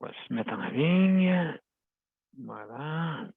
On va se mettre en ligne. Voilà.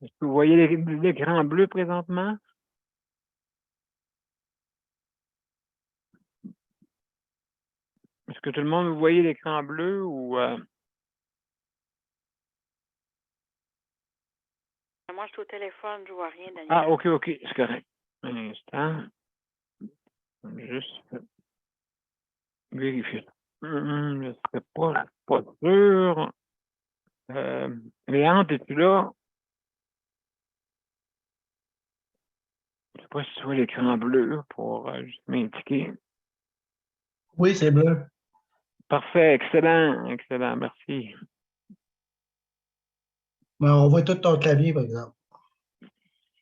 Est-ce que vous voyez l'écran bleu présentement? Est-ce que tout le monde, vous voyez l'écran bleu ou... Moi, je suis au téléphone, je vois rien, Daniel. Ah, OK, c'est correct. Un instant. Juste vérifier. Je ne sais pas sûr. Léandre, es-tu là? Je ne sais pas si tu vois l'écran bleu pour juste m'indiquer. Oui, c'est bleu. Parfait, excellent, merci. Mais on voit tout ton clavier, par exemple.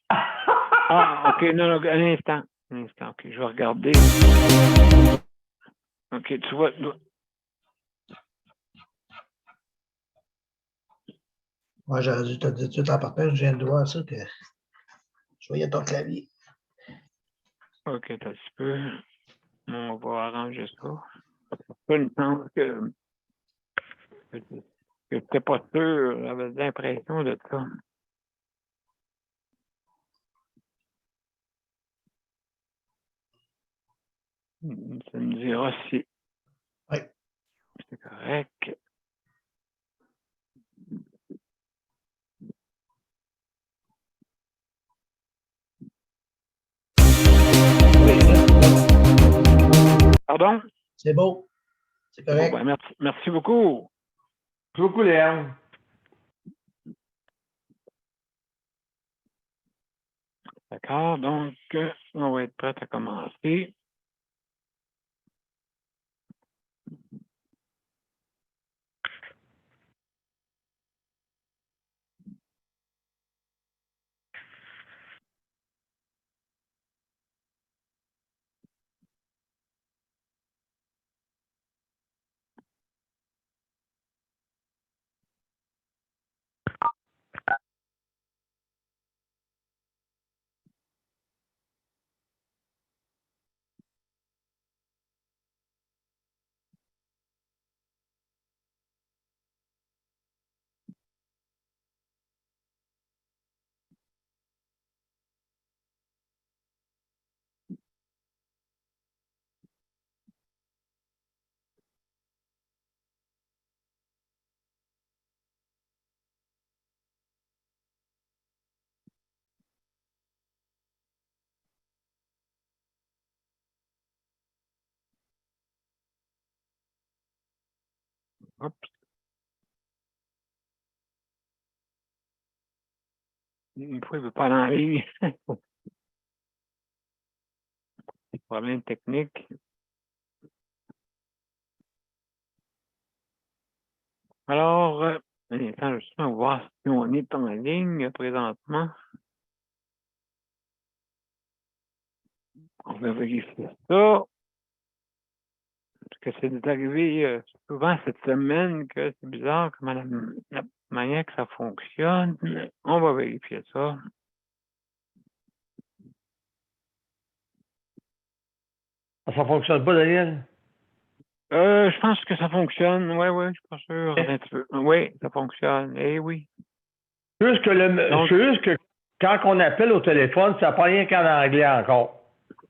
Ah, OK, non, un instant, OK, je vais regarder. OK, tu vois... Moi, j'aurais dû te dire tout en partant, je viens de voir ça, que je voyais ton clavier. OK, un petit peu. On va arranger ça. Pas une chance que je n'étais pas sûr, j'avais l'impression de ça. Ça me dira si Oui. c'est correct. Pardon? C'est beau. C'est correct. Bon, ben, merci beaucoup. Merci beaucoup, Léon. D'accord, donc, on va être prêt à commencer. Hop. Une fois, il ne veut pas aller en ligne. Des problèmes techniques. Alors, un instant, justement, voir si on est en ligne présentement. On va vérifier ça. Parce que c'est arrivé souvent cette semaine que c'est bizarre comment la manière que ça fonctionne. On va vérifier ça. Ça fonctionne pas, Daniel? Je pense que ça fonctionne. Oui, je suis pas sûr. Un petit peu. Oui, ça fonctionne. Eh oui. Juste que quand on appelle au téléphone, ça n'a pas rien qu'en anglais encore.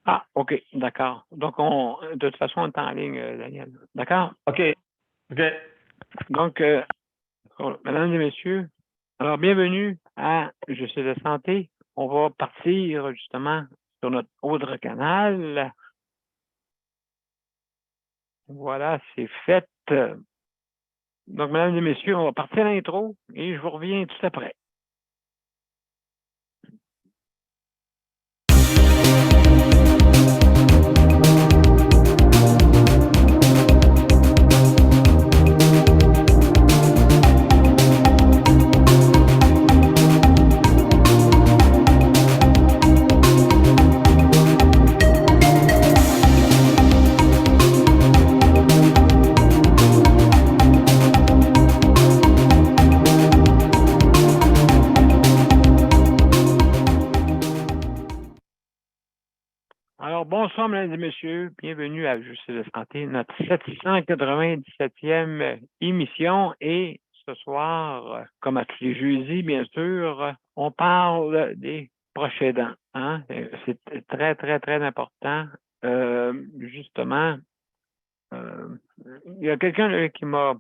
Ah, OK, d'accord. Donc, de toute façon, on est en ligne, Daniel. D'accord? OK. Donc, mesdames et messieurs, alors bienvenue à Je suis de santé. On va partir justement sur notre autre canal. Voilà, c'est fait. Donc, mesdames et messieurs, on va partir à l'intro et je vous reviens tout après. bonsoir, mesdames et messieurs. Bienvenue à Justice de santé, notre 797e émission. Et ce soir, comme à tous les jeudis, bien sûr, on parle des proches aidants. Hein? C'est très, très, très important. Justement, il y a quelqu'un qui m'a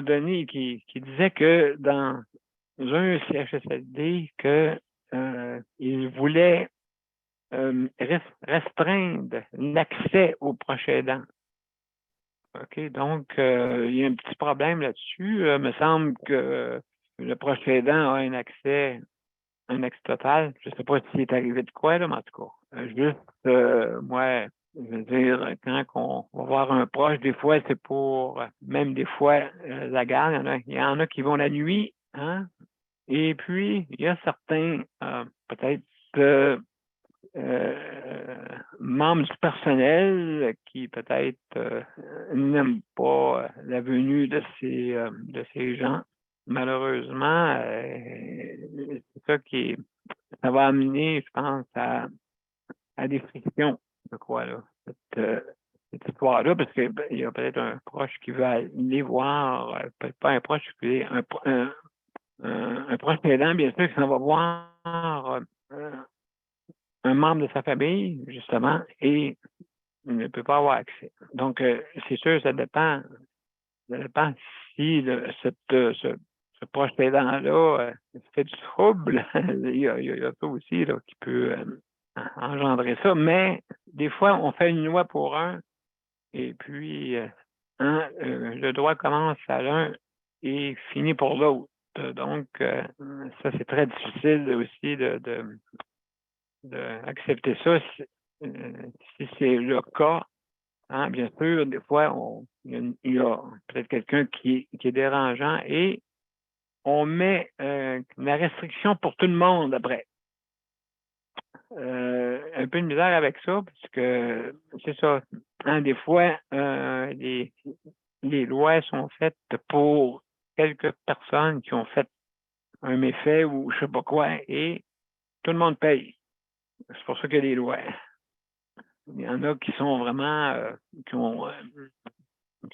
donné, qui disait que dans un CHSLD, il voulait restreindre l'accès aux proches aidants. OK, donc il y a un petit problème là-dessus. Il me semble que le proche aidant a un accès total. Je ne sais pas s'il est arrivé de quoi, là, mais en tout cas. Moi, je veux dire, quand on va voir un proche, des fois, c'est pour même des fois la garde. Il y en a qui vont la nuit, hein? Et puis, il y a certains, peut-être, membres du personnel qui peut-être n'aiment pas la venue de ces gens. Malheureusement, c'est ça ça va amener, je pense, à des frictions, je crois, là, cette histoire-là, parce qu'il y a peut-être un proche qui veut aller voir, peut-être pas un proche, un proche aidant, bien sûr, qui s'en va voir un membre de sa famille, justement, et il ne peut pas avoir accès. Donc, c'est sûr, ça dépend si ce proche aidant-là fait du trouble. il y a ça aussi là, qui peut engendrer ça. Mais des fois, on fait une loi pour un, et puis le droit commence à l'un et finit pour l'autre. Donc, ça, c'est très difficile aussi d'accepter ça si c'est le cas. Hein, bien sûr, des fois, il y a peut-être quelqu'un qui est dérangeant et on met la restriction pour tout le monde après. Un peu de misère avec ça, parce que c'est ça. Hein, des fois, les lois sont faites pour quelques personnes qui ont fait un méfait ou je sais pas quoi, et tout le monde paye. C'est pour ça qu'il y a des lois. Il y en a qui sont vraiment, qui ont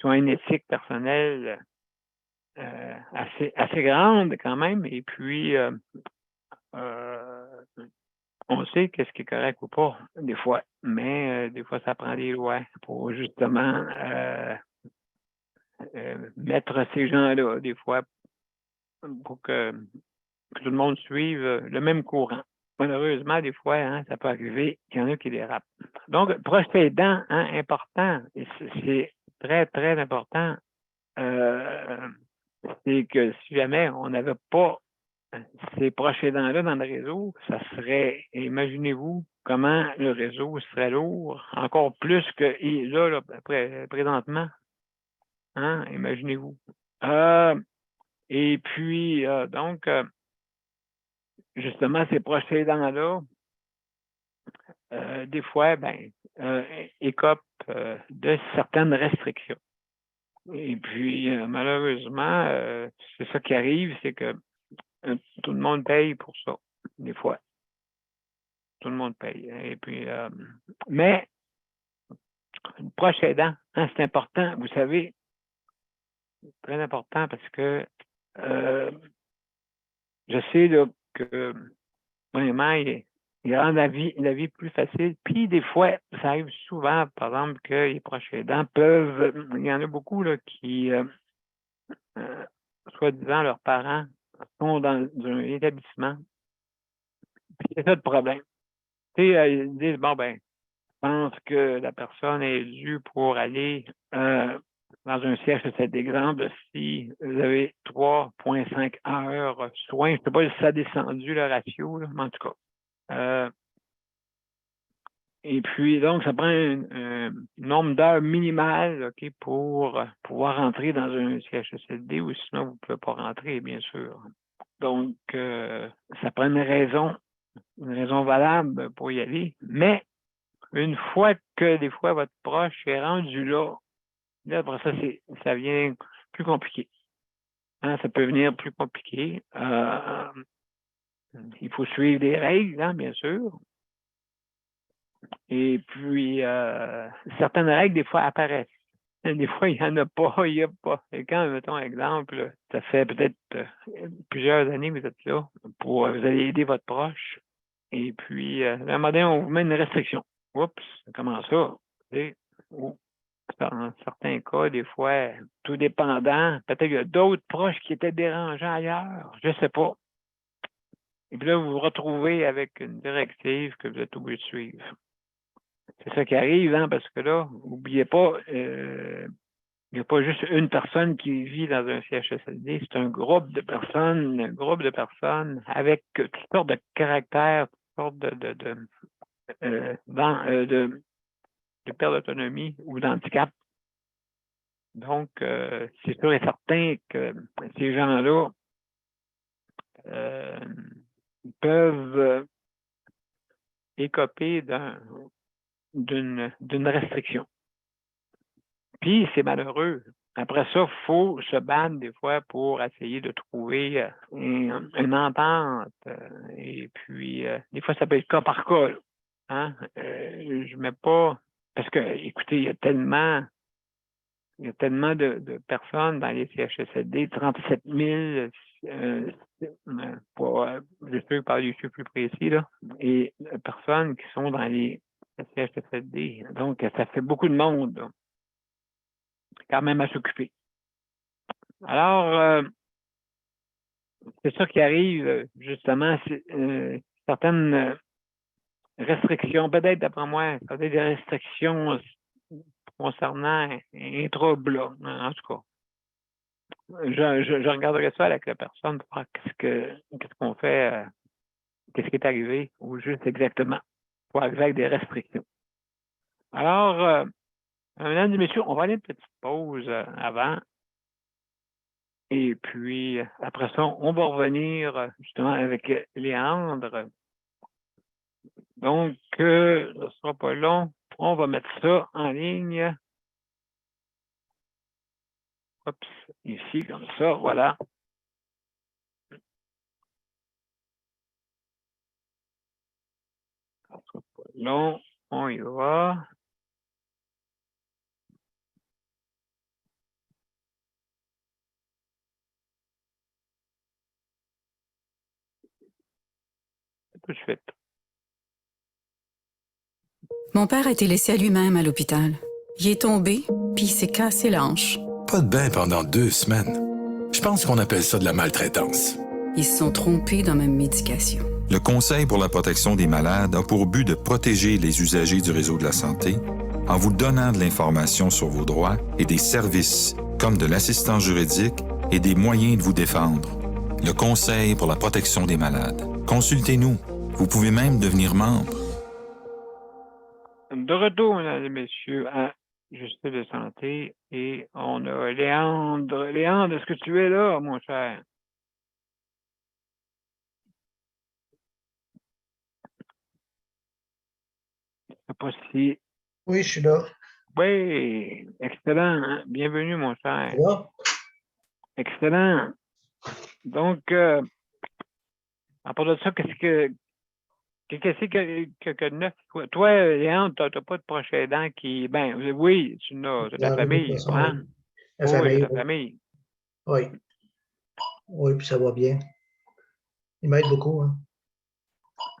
une éthique personnelle assez grande quand même. Et puis, on sait qu'est-ce qui est correct ou pas, des fois. Mais des fois, ça prend des lois pour justement mettre ces gens-là, des fois, pour que tout le monde suive le même courant. Malheureusement, des fois, hein, ça peut arriver qu'il y en a qui dérapent. Donc, proche aidant, hein, important, et c'est très, très important, c'est que si jamais on n'avait pas ces proches aidants-là dans le réseau, ça serait, imaginez-vous, comment le réseau serait lourd, encore plus qu'il là, présentement. Hein, imaginez-vous. Et puis, donc, justement, ces proches aidants-là, des fois, écopent de certaines restrictions. Et puis, malheureusement, c'est ça qui arrive, c'est que tout le monde paye pour ça, des fois. Tout le monde paye. Et puis, mais, le proche aidant, hein, c'est important, vous savez, c'est très important parce que je sais là, que vraiment, il rend la vie plus facile. Puis des fois, ça arrive souvent, par exemple, que les proches aidants il y en a beaucoup là, qui, soi-disant, leurs parents sont dans un établissement. Puis c'est ça le problème. Tu sais, ils disent, bon, je pense que la personne est due pour aller dans un siège, c'est exemple, si vous avez 3,5 heures soins, je ne sais pas si ça a descendu le ratio, là, mais en tout cas. Et puis, donc, ça prend un nombre d'heures minimales pour pouvoir rentrer dans un CHSLD ou sinon, vous ne pouvez pas rentrer, bien sûr. Donc, ça prend une raison valable pour y aller. Mais, une fois que des fois votre proche est rendu là, après ça, ça devient plus compliqué. Hein, ça peut venir plus compliqué. Il faut suivre des règles, hein, bien sûr. Et puis, certaines règles, des fois, apparaissent. Des fois, il n'y en a pas, il n'y a pas. Et quand, mettons, exemple, ça fait peut-être plusieurs années que vous êtes là, vous allez aider votre proche. Et puis, à un moment donné, on vous met une restriction. Oups, comment ça? Ou, dans certains cas, des fois, tout dépendant, peut-être qu'il y a d'autres proches qui étaient dérangeants ailleurs, je ne sais pas. Et puis là, vous vous retrouvez avec une directive que vous êtes obligé de suivre. C'est ça qui arrive, hein, parce que là, n'oubliez pas, il n'y a pas juste une personne qui vit dans un CHSLD, c'est un groupe de personnes avec toutes sortes de caractères, toutes sortes de perte d'autonomie ou d'handicap. Donc, c'est sûr et certain que ces gens-là peuvent écoper d'une restriction. Puis, c'est malheureux. Après ça, il faut se battre des fois pour essayer de trouver une entente. Et puis, des fois, ça peut être cas par cas. Là. Hein? Je mets pas... Parce que, écoutez, il y a tellement de personnes dans les CHSLD, 37 000, je sais par les chiffres plus précis, là, et personnes qui sont dans les CHSLD. Donc, ça fait beaucoup de monde, là, quand même à s'occuper. Alors, c'est ça qui arrive, justement, certaines restrictions, peut-être d'après moi, peut-être des restrictions concernant un trouble, là, en tout cas. Je regarderai ça avec la personne pour voir qu'est-ce qu'on fait, qu'est-ce qui est arrivé, ou juste exactement, pour arriver avec des restrictions. Alors, mesdames et messieurs, on va aller une petite pause avant. Et puis, après ça, on va revenir justement avec Léandre. Donc, ce ne sera pas long. On va mettre ça en ligne. Oups, ici, comme ça, voilà. Ça ne sera pas long. On y va. Tout de suite. Mon père a été laissé à lui-même à l'hôpital. Il est tombé, puis il s'est cassé la hanche. Pas de bain pendant 2 semaines. Je pense qu'on appelle ça de la maltraitance. Ils se sont trompés dans ma médication. Le Conseil pour la protection des malades a pour but de protéger les usagers du réseau de la santé en vous donnant de l'information sur vos droits et des services comme de l'assistance juridique et des moyens de vous défendre. Le Conseil pour la protection des malades. Consultez-nous. Vous pouvez même devenir membre. De retour, mesdames et messieurs, à Justice de santé, et on a Léandre. Léandre, est-ce que tu es là, mon cher? Je ne sais pas si... Oui, je suis là. Oui, excellent. Hein? Bienvenue, mon cher. Ça va? Excellent. Donc, à part de ça, qu'est-ce que de neuf? Toi, Léandre, tu n'as pas de proche aidant qui... Ben, oui, tu as ta famille, hein? La Oui, famille. ta famille. Oui. Oui, puis ça va bien. Il m'aide beaucoup. Hein.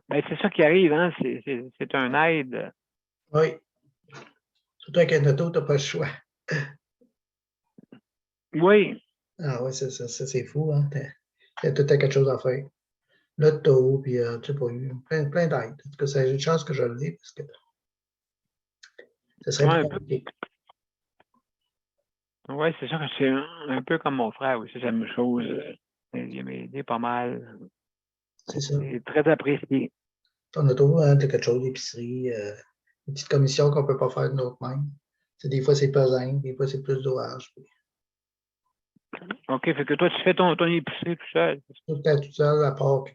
Ben, c'est ça qui arrive, hein? C'est un aide. Oui. Surtout avec un auto, tu n'as pas le choix. Oui. Ah oui, ça c'est fou. Hein? Il y a tout quelque chose à faire. L'auto, puis tu sais pas, plein d'aides. En tout cas, c'est une chance que je l'ai, parce que ça serait plus compliqué. Oui, c'est sûr que c'est un peu comme mon frère aussi, c'est la même chose. Il m'a aidé pas mal. C'est ça. C'est très apprécié. On a trouvé hein, quelque chose d'épicerie, une petite commission qu'on ne peut pas faire de notre même. Des fois, c'est pesant, des fois, c'est plus d'orage. OK, fait que toi, tu fais ton épicerie tout seul. Tout le temps tout seul, à part que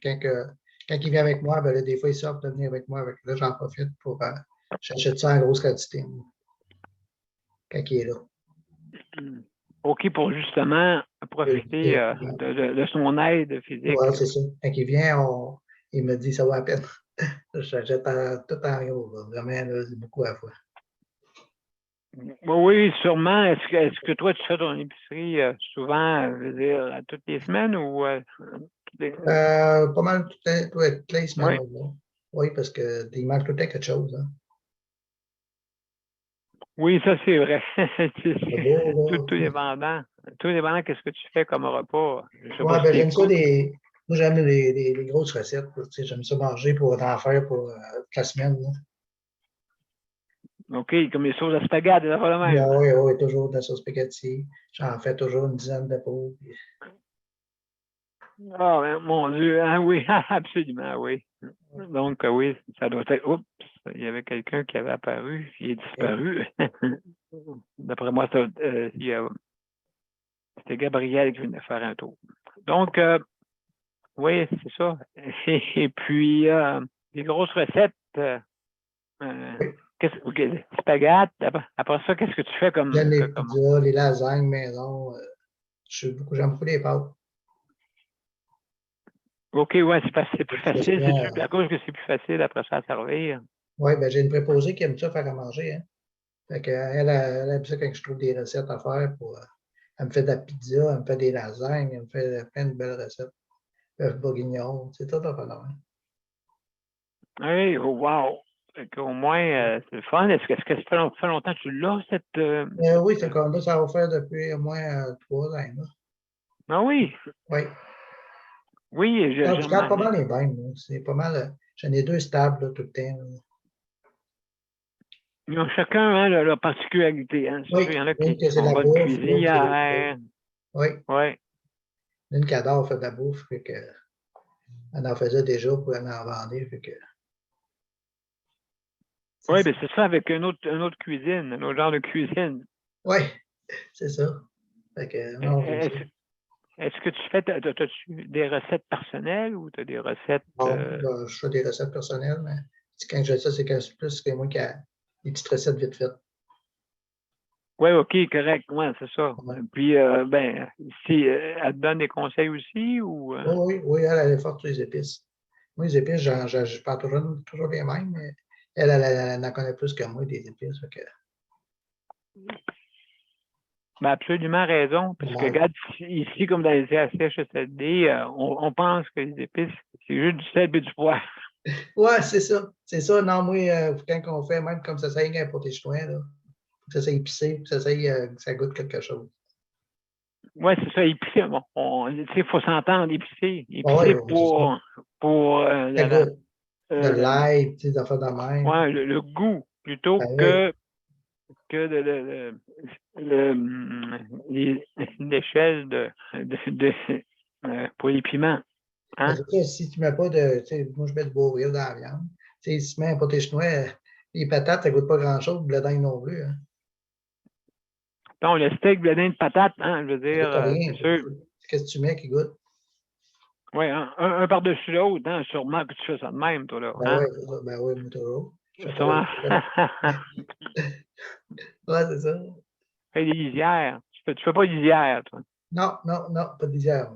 quand il vient avec moi, ben là, des fois, il sort de venir avec moi. Là, j'en profite pour j'achète ça en grosse quantité. Quand il est là. OK, pour justement profiter de son aide physique. Oui, c'est ça. Quand il vient, il me dit ça va à peine. J'achète tout en gros, là. Vraiment, là, c'est beaucoup à la fois. Oui, sûrement. Est-ce que toi, tu fais ton épicerie souvent, je veux dire, à toutes les semaines ou Pas mal toutes les semaines, Oui. on va dire. Oui, parce qu'il manque tout le temps quelque chose. Hein. Oui, ça c'est vrai. C'est beau, là. Tout dépendant. Tout dépendant qu'est-ce que tu fais comme repas. Je sais Ouais, pas si ben t'es j'aime ça cook. Moi, j'aime les grosses recettes. Tu sais, j'aime ça manger pour en faire pour toute la semaine. Là. OK, comme les sauces à spaghetti, c'est pas le Oui, même. oui, oui, toujours de la sauce spaghetti. J'en fais toujours une dizaine de pots. Puis- Ah, ben, mon Dieu, ah oui, absolument, oui. Donc, oui, ça doit être. Oups, il y avait quelqu'un qui avait apparu, il est disparu. D'après moi, c'était Gabriel qui venait faire un tour. Donc, oui, c'est ça. Et puis, les grosses recettes, Oui. OK, spaghetti, après ça, qu'est-ce que tu fais J'aime les comme. pizzas, les lasagnes maison. J'aime beaucoup les pâtes. OK, ouais, c'est plus C'est facile, souvent, c'est-tu à cause que c'est plus facile après ça à servir? oui, ben j'ai une préposée qui aime ça faire à manger. Hein. Fait qu'elle, elle aime ça quand je trouve des recettes à faire pour. Elle me fait de la pizza, elle me fait des lasagnes, elle me fait plein de belles recettes. Bœuf bourguignon, c'est tout à fait normal. Oui, oh, wow! Fait qu'au moins, c'est le fun. Est-ce que ça fait longtemps que tu l'as, cette. Oui, c'est comme là, ça va faire depuis au moins 3 ans. Là. Ah oui, Oui. oui, Je garde pas mal les bains. C'est pas mal. J'en ai 2 stables là, tout le temps. Là. ils ont chacun hein, leur particularité. Hein. Oui, Il y en a une qui que c'est sont la bonnes bouffe, l'autre c'est les cuisinières. choses. Oui, Oui. une qui adore faire de la bouffe, fait que elle en faisait déjà pour en vendre. Fait que, Oui, bien c'est ça avec une autre cuisine, un autre genre de cuisine. oui, c'est ça. Fait que, non, j'aime ça. Est-ce que tu fais, as-tu des recettes personnelles ou tu as des recettes. Bon, je fais des recettes personnelles, mais quand je fais ça, c'est plus que moi qui a des petites recettes vite faites. Oui, OK, correct. Oui, c'est ça. Ouais. Puis, ben, si elle te donne des conseils aussi ou. Oui, elle est forte sur les épices. Moi, les épices, je parle toujours les mêmes, mais elle en connaît plus que moi des épices. Fait que, Ben absolument raison. Parce que, ouais. regarde, ici, comme dans les CHSLD, on pense que les épices, c'est juste du sel et du poivre. Ouais, c'est ça. C'est ça. Non, moi, quand on fait, même comme ça, un pâté chinois, là, faut que ça soit épicé, que ça goûte quelque chose. Oui, c'est ça, épicé. Bon, il faut s'entendre, épicé. Ouais, Épicé pour ça goûte. De le, l'ail, des affaires de même. ouais, le goût plutôt Ben oui. que l'échelle pour les piments. Ben, Hein? c'est ça, si tu ne mets pas de. Tu sais, moi, je mets du beurre dans la viande. Tu sais, si tu mets un pâté chinois, les patates, ça ne goûte pas grand-chose, le blé d'Inde non plus. Hein. Donc, le steak, bledin de patates, hein, je veux Ça dire, goûte rien. c'est sûr. Qu'est-ce que tu mets qui goûte? Oui, un par-dessus l'autre, hein, sûrement que tu fais ça de même, toi, là. Ben Hein? oui, ben oui, moi, toujours. Je fais Sûrement. Ouais, c'est ça. Fais des lisières. Tu fais pas de lisières, toi. Non, pas de lisière.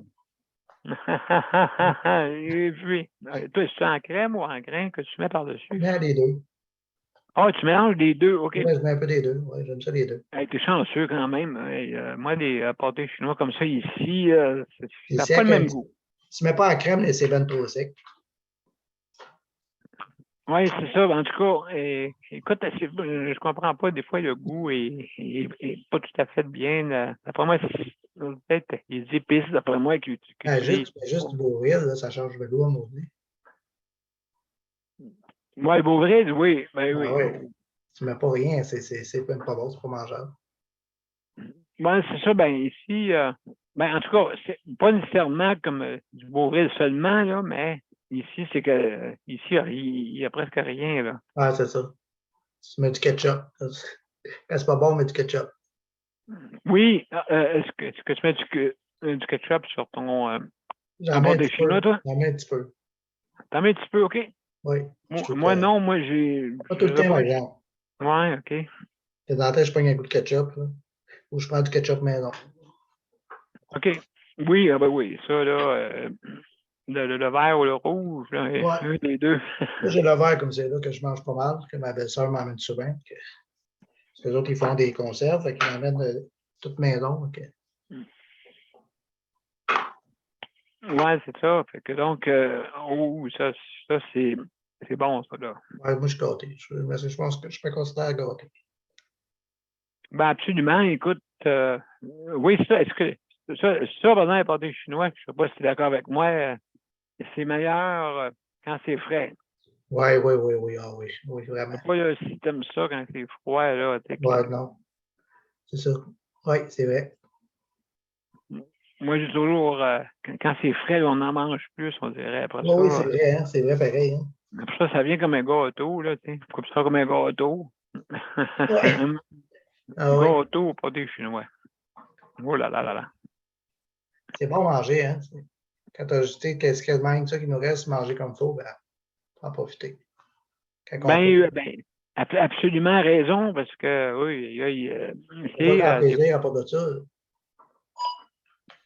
Et puis, toi, c'est en crème ou en grain que tu mets par-dessus? Je mets les deux. Ah, tu mélanges les deux, OK. Ouais, je mets un peu des deux. Oui, j'aime ça les deux. Hey, t'es chanceux quand même. Hey, moi, des pâtés chinois comme ça ici, C'est ça n'a pas sec. le même goût. Si tu ne mets pas la crème, c'est ben trop sec. Oui, c'est ça. En tout cas, écoute, je comprends pas. Des fois, le goût est pas tout à fait bien. D'après moi, c'est peut-être les épices, d'après moi, qui Ah, utilisent. juste du beurre, là, ça change le goût à maudit. Oui, le Beauvril, oui. Ben Ah oui. ouais. Si tu ne mets pas rien, c'est même pas bon, c'est pas mangeable. Ben, c'est ça. Ben, ici, ben, en tout cas, c'est pas nécessairement comme du Beauvril seulement, là, mais ici, c'est que ici, il y a presque rien, là. Ah, c'est ça. Tu mets du ketchup. Quand c'est pas bon, mets du ketchup. Oui, est-ce que tu mets du ketchup sur ton J'en mets un pâté petit chinois, peu. toi? J'en mets un petit peu. T'en mets un petit peu, OK? Oui. Moi non, moi, Pas tout le temps, par exemple. Ouais, OK. De temps en temps, je prends un goût de ketchup, là, ou je prends du ketchup maison. OK. Oui, ah ben oui, ça, là, le vert ou le rouge, là, Ouais. un des deux. Moi, j'ai le vert comme c'est là que je mange pas mal, que ma belle-sœur m'emmène souvent. Parce que les autres, ils font des conserves, fait qu'ils m'amènent toute maison. OK. Ouais, c'est ça. Fait que donc, ça c'est bon, ça, là. Ouais, moi, je suis gâté. Je pense que je me considère gâté. Ben, absolument. Écoute, oui, ça, est-ce que ça, pendant les pâtés chinois, je sais pas si tu es d'accord avec moi, c'est meilleur quand c'est frais. Oui. Ah oui, oui, vraiment. C'est pas là, si t'aimes ça quand c'est froid, là. Ouais, non. C'est ça. Oui, c'est vrai. Moi, j'ai toujours, quand c'est frais, là, on en mange plus, on dirait. Après Oui, ça, c'est vrai, hein? C'est vrai, pareil. Hein? après ça vient comme un gâteau, là, tu sais. Coupe ça comme un gâteau. Ouais. Un Ah oui, gâteau au pâté chinois. Oh là là là là. c'est bon manger, hein? Quand tu as ajouté qu'est-ce qu'il y a de même, ça qui nous reste, manger comme il faut, ben, en profiter. Quand on peut. Absolument raison, parce que, oui, C'est pas grand c'est, plaisir à part de ça.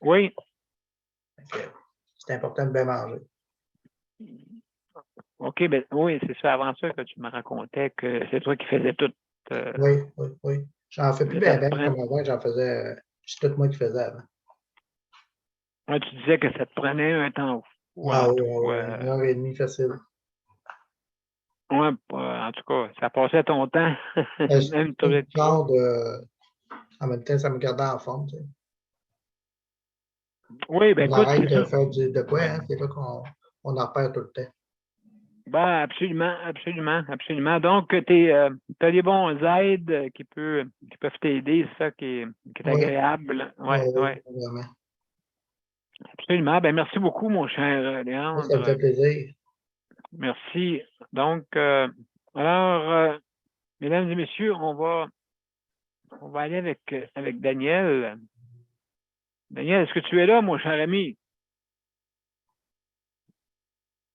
oui, C'est important de bien manger. OK, ben oui, c'est ça, avant ça que tu me racontais que c'est toi qui faisais tout. Oui. J'en fais plus Ça bien te comme avant, j'en faisais, c'est tout moi qui faisais avant. Ouais, tu disais que ça te prenait un temps fou Ah en oui, tout. une heure et demie facile. Ouais, en tout cas, ça passait ton temps. Même C'est le tu pas. genre de. En même temps, ça me gardait en forme. Tu sais. Oui, ben On écoute, arrête c'est de ça. faire de quoi, hein? C'est là qu'on en repère tout le temps. Ben, absolument. Donc, tu as des bons aides qui peuvent t'aider, c'est ça qui est Oui, agréable. Oui, vraiment. absolument. Ben, merci beaucoup, mon cher Oui, ça me fait Léandre. plaisir. Merci. Donc, alors, mesdames et messieurs, on va aller avec Daniel. Daniel, est-ce que tu es là, mon cher ami?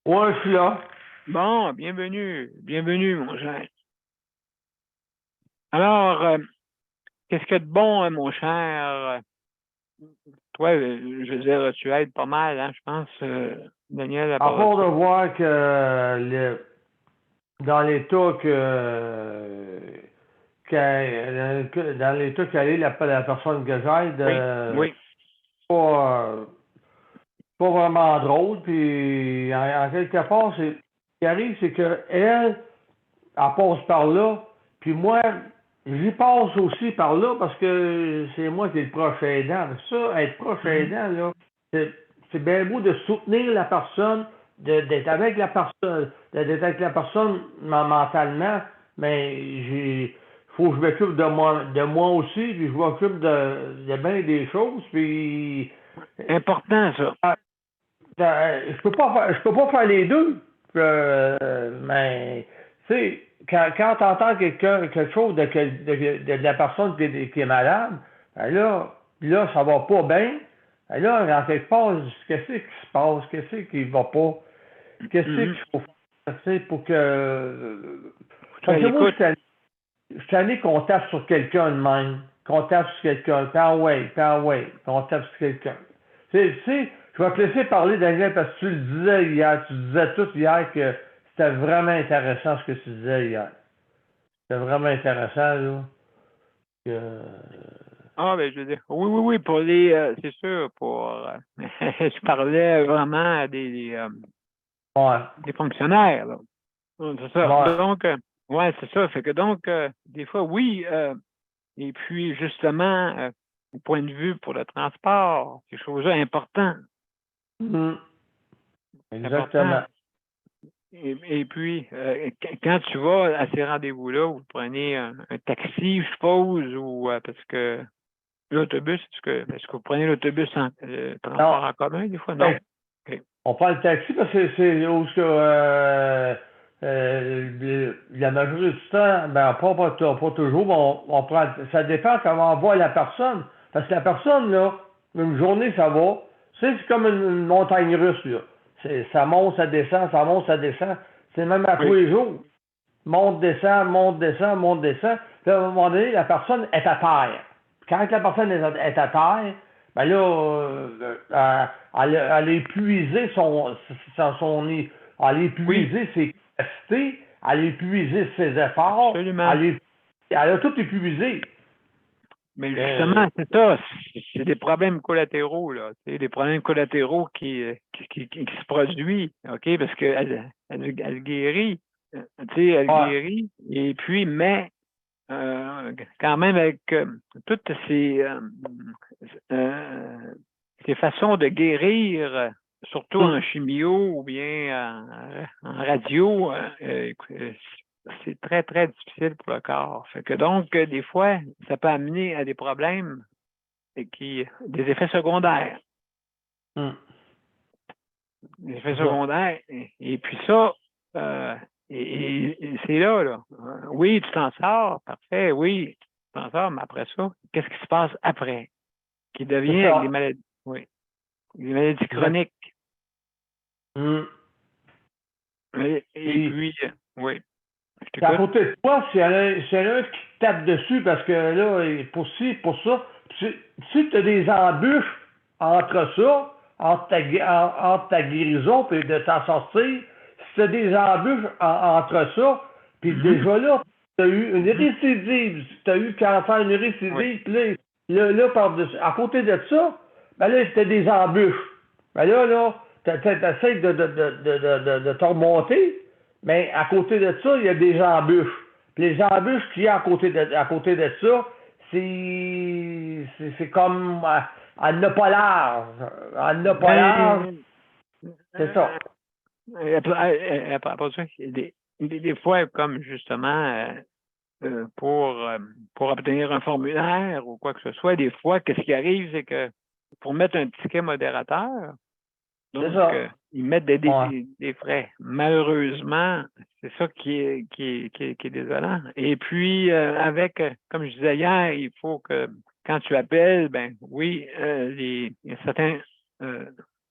Ouais, je suis là. Bon, bienvenue, mon cher. Alors, qu'est-ce qu'il y a de bon, mon cher? Toi, je veux dire, tu aides pas mal, hein, je pense, Daniel, à À part part ça. de voir que dans l'état dans l'état qu'elle est, la personne que j'aide, Oui. pas vraiment drôle. Puis en quelque part, ce qui arrive, c'est qu'elle passe par là. Puis moi, j'y passe aussi par là parce que c'est moi qui est le proche aidant. Ça, être proche aidant, là, c'est bien beau de soutenir la personne, d'être avec la personne, mentalement, mais il faut que je m'occupe de moi aussi, puis je m'occupe de bien des choses, puis Important, ça. je peux pas faire les deux. Mais tu sais, quand tu entends quelque chose de la personne qui est malade, ben là, ça va pas bien. Ben là, en quelque part, je dis, qu'est-ce qui se passe? Qu'est-ce qui va pas? Qu'est-ce qu'il faut faire, tu sais, pour que. Parce que moi, je suis tanné qu'on tape sur quelqu'un de même. Qu'on tape sur quelqu'un. Qu'on tape sur quelqu'un. Tu sais, je vais te laisser parler, Daniel, parce que tu le disais hier. Tu disais tout hier que c'était vraiment intéressant ce que tu disais hier. C'était vraiment intéressant, là. Ah, ben, je veux dire, oui, pour c'est sûr, je parlais vraiment à des fonctionnaires, là. C'est ça. Ouais. Donc, ouais, c'est ça. Fait que donc, des fois, oui, et puis, justement, au point de vue pour le transport, ces choses-là importantes. Mm. Exactement. Et puis, quand tu vas à ces rendez-vous-là, vous prenez un taxi, je suppose, ou parce que l'autobus, est-ce que vous prenez l'autobus en transport en commun des fois? Non. Okay. On prend le taxi parce que c'est où la majorité du temps, ben pas toujours, mais on prend. Ça dépend comment on voit la personne. Parce que la personne, là, une journée, ça va. C'est comme une montagne russe, là. Ça monte, ça descend, ça monte, ça descend. C'est même à tous les jours. Monte, descend. Puis à un moment donné, la personne est à terre. Quand la personne est à terre, ben là, elle a épuisé elle a épuisé ses capacités, elle a épuisé ses efforts, Absolument. elle a tout épuisé. Mais justement, c'est ça. C'est des problèmes collatéraux, là. C'est des problèmes collatéraux qui se produisent, OK? Parce qu'elle elle guérit. Tu sais, elle guérit. Et puis, mais quand même avec toutes ces façons de guérir, surtout en chimio ou bien en radio, c'est très, très difficile pour le corps. Fait que donc, des fois, ça peut amener à des problèmes des effets secondaires. Des effets secondaires. Et puis ça, et c'est là. Oui, tu t'en sors, parfait, oui, tu t'en sors, mais après ça, qu'est-ce qui se passe après? Qui devient avec des maladies, oui, des maladies chroniques. Et puis, oui. À côté de toi, c'est un qui tape dessus parce que là, pour ça, si tu as des embûches entre ça, entre ta guérison et de t'en sortir, si tu as des embûches entre ça, puis déjà là, tu as eu une récidive, tu as eu cancer, une récidive, puis là, à côté de ça, ben là, tu as des embûches. Ben là, tu essaies de te remonter. Mais à côté de ça, il y a des embûches. Puis les embûches qu'il y a à côté de ça, c'est comme elle n'a pas large. Elle n'a pas large. C'est ça. Des fois, comme justement pour obtenir un formulaire ou quoi que ce soit, des fois, qu'est-ce qui arrive, c'est que pour mettre un ticket modérateur, donc, ils mettent des frais. Malheureusement, c'est ça qui est désolant. Et puis, comme je disais hier, il faut que quand tu appelles, ben oui, il y a certains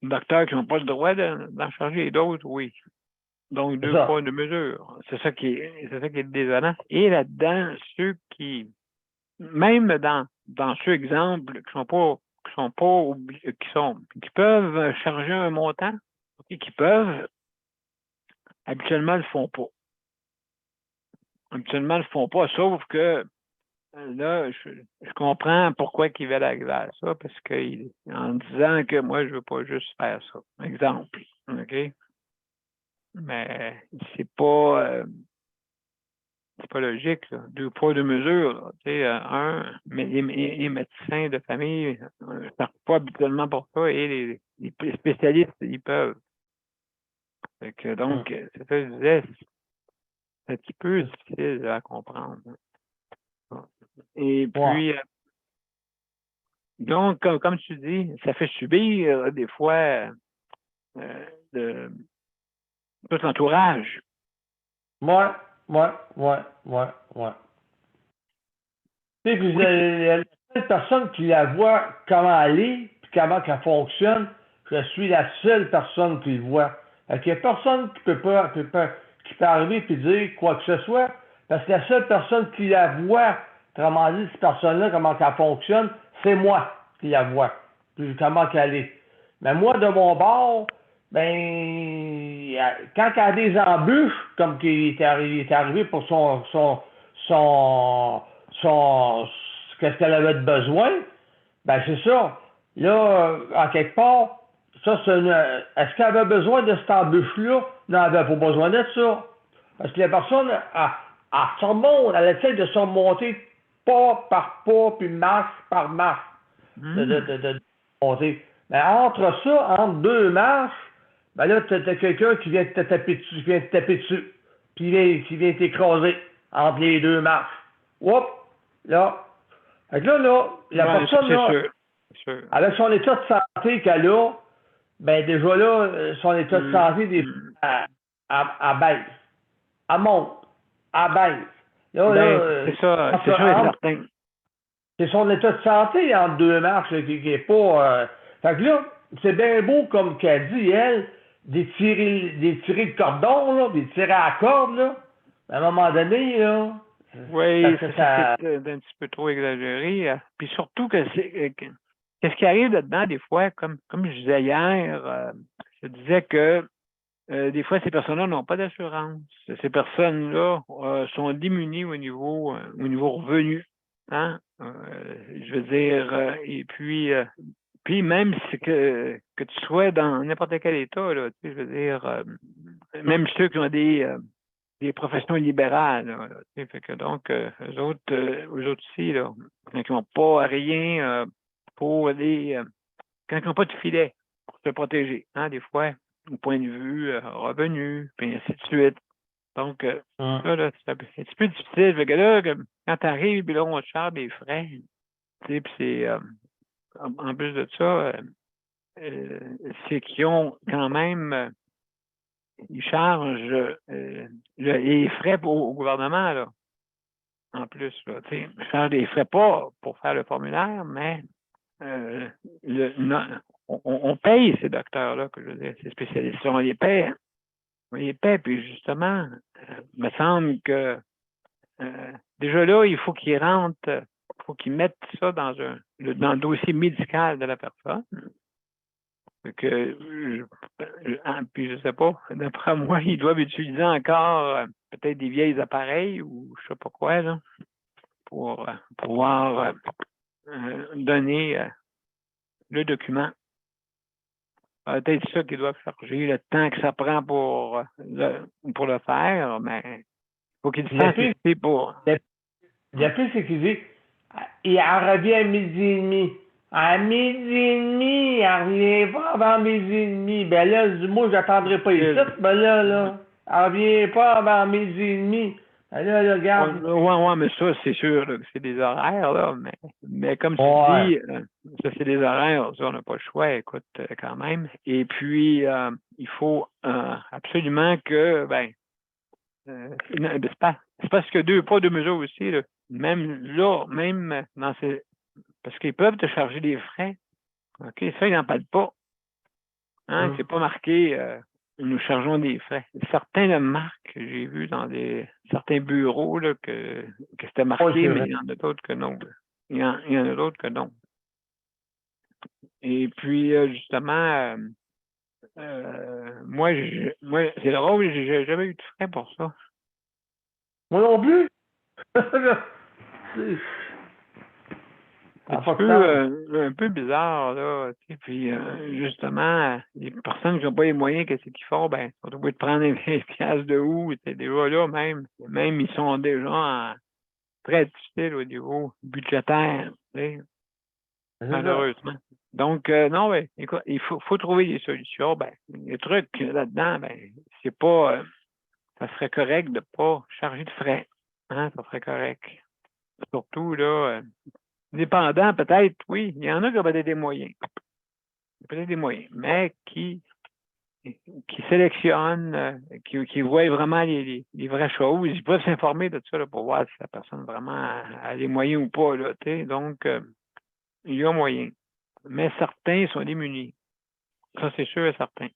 docteurs qui n'ont pas le droit d'en charger et d'autres, oui. Donc, deux poids, deux mesures. C'est ça qui est désolant. Et là-dedans, même dans ceux exemples qui peuvent charger un montant et qui peuvent, habituellement le font pas. Habituellement le font pas, sauf que là, je comprends pourquoi ils veulent arriver à ça, parce en disant que moi, je veux pas juste faire ça. Exemple. OK? Mais c'est pas logique, là. Deux poids, deux mesures. Tu sais, mais les médecins de famille ne partent pas habituellement pour ça et les spécialistes, ils peuvent. Fait que, donc, c'est ça que je disais, c'est un petit peu difficile à comprendre. Et puis, donc, comme tu dis, ça fait subir des fois tout l'entourage. Ouais. Tu sais, puis la seule personne qui la voit comment elle est, puis comment elle fonctionne, je suis la seule personne qui le voit. Fait qu'il n'y a personne qui peut arriver et dire quoi que ce soit, parce que la seule personne qui la voit, autrement dit, cette personne-là, comment elle fonctionne, c'est moi qui la vois, puis comment elle est. Mais moi, de mon bord, ben, quand elle a des embûches, comme qu'il est arrivé pour qu'est-ce qu'elle avait de besoin, ben c'est ça. Là, en quelque part, est-ce qu'elle avait besoin de cette embûche-là? Non, elle n'avait pas besoin de ça. Parce que la personne, elle surmonte, elle essaie de surmonter pas par pas, puis marche par marche, de monter. Mais entre deux marches, ben là, t'as quelqu'un qui vient te taper dessus, puis qui vient t'écraser entre les deux marches. Oups! Là. Fait que là, la personne, là, avec son état de santé qu'elle a, ben déjà là, son état de santé, elle baisse. Elle monte. Elle baisse. Là, c'est ça, c'est sûr et certain. C'est son état de santé entre deux marches là, qui est pas... Fait que là, c'est bien beau, comme qu'elle dit, elle, d'étirer le cordon, là, d'étirer à la corde, là. À un moment donné, là... Oui, c'est un petit peu trop exagéré. Puis surtout que qu'est-ce qui arrive là-dedans, des fois, comme je disais hier, je disais que des fois, ces personnes-là n'ont pas d'assurance. Ces personnes-là sont démunies au niveau revenu. Hein? Je veux dire, et puis même si que tu sois dans n'importe quel État, là, tu sais, je veux dire, même ceux qui ont des professions libérales, là, tu sais, fait que donc, eux autres aussi, là, quand ils n'ont pas rien pour quand ils n'ont pas de filet pour se protéger, hein, des fois, au point de vue revenu, puis ainsi de suite. Donc, ça, là, c'est un petit peu difficile. Fait que là, quand tu arrives, puis là, on te charge des frais, tu sais, puis c'est, en plus de ça, c'est qu'ils ont quand même, ils chargent les frais au gouvernement, là, en plus, là, tu sais, ils chargent des frais pas pour faire le formulaire, mais on paye ces docteurs-là, que je veux dire, ces spécialistes. On les paie, puis justement, il me semble que déjà là, il faut qu'ils rentrent, il faut qu'ils mettent ça dans le dossier médical de la personne. Puis je sais pas, d'après moi, ils doivent utiliser encore peut-être des vieilles appareils ou je sais pas quoi, là, pour pouvoir donner le document. Peut-être ça qu'ils doivent charger, le temps que ça prend pour le faire, mais il faut qu'ils fassent aussi pour. Le plus, c'est qu'il dit, il en revient à midi et demi. À midi et demi, il en revient pas avant midi et demi. Ben là, moi, j'attendrai pas ici. Ben là, il en revient pas avant midi et demi. Ben là, regarde. Ouais, mais ça, c'est sûr là, que c'est des horaires, là, mais comme tu dis, ça, c'est des horaires, ça, on n'a pas le choix, écoute, quand même. Et puis, il faut absolument que, c'est parce que pas deux mesures aussi, là. Même là, même dans ces. Parce qu'ils peuvent te charger des frais. OK, ça, ils n'en parlent pas. Hein, c'est pas marqué nous chargeons des frais. Certains le marquent, j'ai vu dans certains bureaux là, que c'était marqué, mais il y en a d'autres que non. Il y en a d'autres que non. Et puis, justement, moi, c'est drôle, j'ai jamais eu de frais pour ça. Moi non plus. C'est un peu bizarre, là. Tu sais, puis, justement, les personnes qui n'ont pas les moyens, qu'est-ce qu'ils font? Ben, ils sont obligés de prendre les 20$ de où? C'est déjà là, même. Même, ils sont déjà très difficiles au niveau budgétaire, tu sais, malheureusement. Donc, non, ben, écoute, il faut trouver des solutions. Ben, les trucs là-dedans, ben, c'est pas. Ça serait correct de ne pas charger de frais. Hein, ça serait correct. Surtout, là. Dépendant, peut-être, oui. Il y en a qui ont peut-être des moyens. Peut-être des moyens, mais qui sélectionnent, qui voient vraiment les vraies choses. Ils peuvent s'informer de ça là, pour voir si la personne vraiment a les moyens ou pas. Là, donc, il y a moyen. Mais certains sont démunis. Ça, c'est sûr et certain.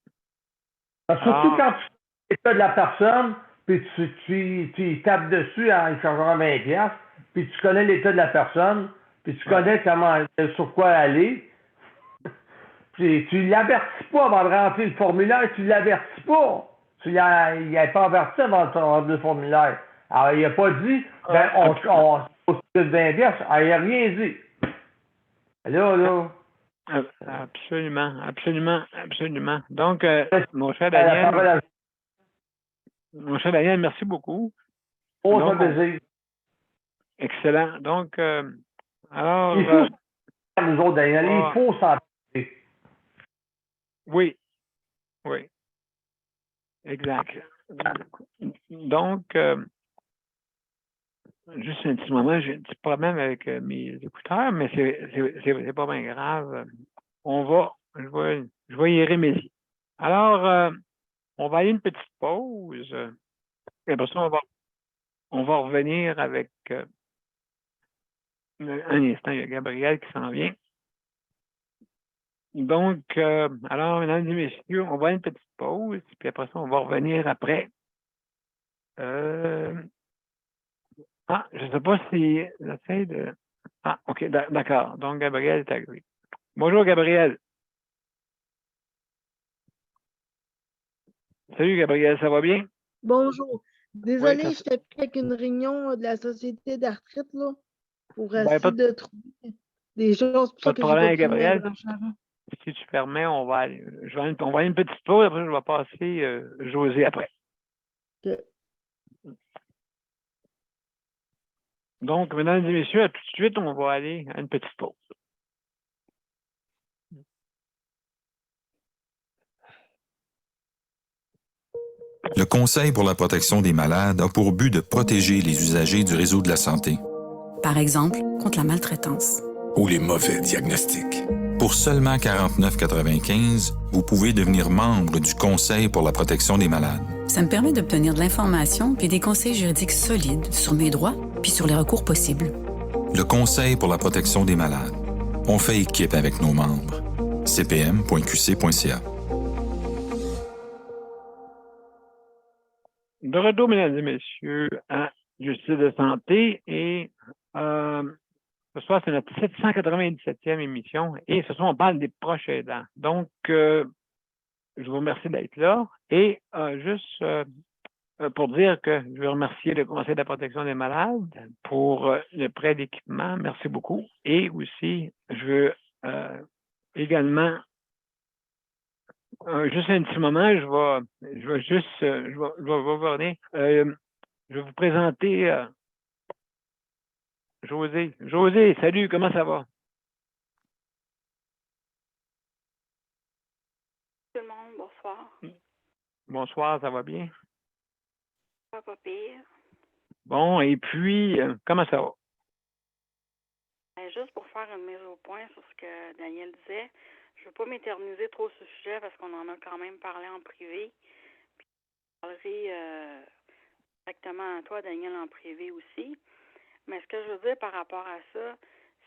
Surtout quand tu sais l'état de la personne, puis tu tapes dessus en chargeant 20$, puis tu connais l'état de la personne, puis tu connais sur quoi aller. Puis tu l'avertis pas avant de rentrer le formulaire, tu l'avertis pas. Il n'est pas averti avant de rentrer le formulaire. Alors, il n'a pas dit, on se de 20$, il n'a rien dit. Là. Absolument. Donc, mon cher Daniel, merci beaucoup. Ça plaisir. Excellent. Donc, alors. Il faut nous autres, Daniel, il faut s'en parler. Oui. Exact. Donc, juste un petit moment, j'ai un petit problème avec mes écouteurs, mais c'est pas bien grave. Je vais y remédier. Alors, on va aller une petite pause. Et après ça, on va revenir avec un instant, il y a Gabriel qui s'en vient. Donc, alors, mesdames et messieurs, on va aller une petite pause, puis après ça, on va revenir après. Je ne sais pas si j'essaie de. OK, d'accord. Donc, Gabriel est arrivé. Bonjour, Gabriel. Salut, Gabriel, ça va bien? Bonjour. Oui, Désolée, j'étais pris avec une réunion de la Société de la retraite là, pour ben, essayer de trouver des choses. C'est pour pas ça de que j'ai problème, pas pu venir Gabriel. brancher avant. Si tu permets, on va aller une petite pause, après je vais passer José après. Ok. Donc, mesdames et messieurs, à tout de suite, on va aller à une petite pause. Le Conseil pour la protection des malades a pour but de protéger les usagers du réseau de la santé. Par exemple, contre la maltraitance. Ou les mauvais diagnostics. Pour seulement 49,95 $, vous pouvez devenir membre du Conseil pour la protection des malades. Ça me permet d'obtenir de l'information puis des conseils juridiques solides sur mes droits puis sur les recours possibles. Le Conseil pour la protection des malades. On fait équipe avec nos membres. cpm.qc.ca. De retour, mesdames et messieurs, à Justice de santé et ce soir, c'est notre 797e émission et ce soir, on parle des proches aidants. Donc, je vous remercie d'être là et juste pour dire que je veux remercier le Conseil de la protection des malades pour le prêt d'équipement. Merci beaucoup. Et aussi, je veux également juste un petit moment, je vais vous présenter José. José, salut, comment ça va? Tout le monde, bonsoir. Bonsoir, ça va bien? Pas pire. Bon, et puis, comment ça va? Juste pour faire une mise au point sur ce que Daniel disait, je ne veux pas m'éterniser trop sur ce sujet parce qu'on en a quand même parlé en privé. Puis je parlerai directement à toi, Daniel, en privé aussi. Mais ce que je veux dire par rapport à ça,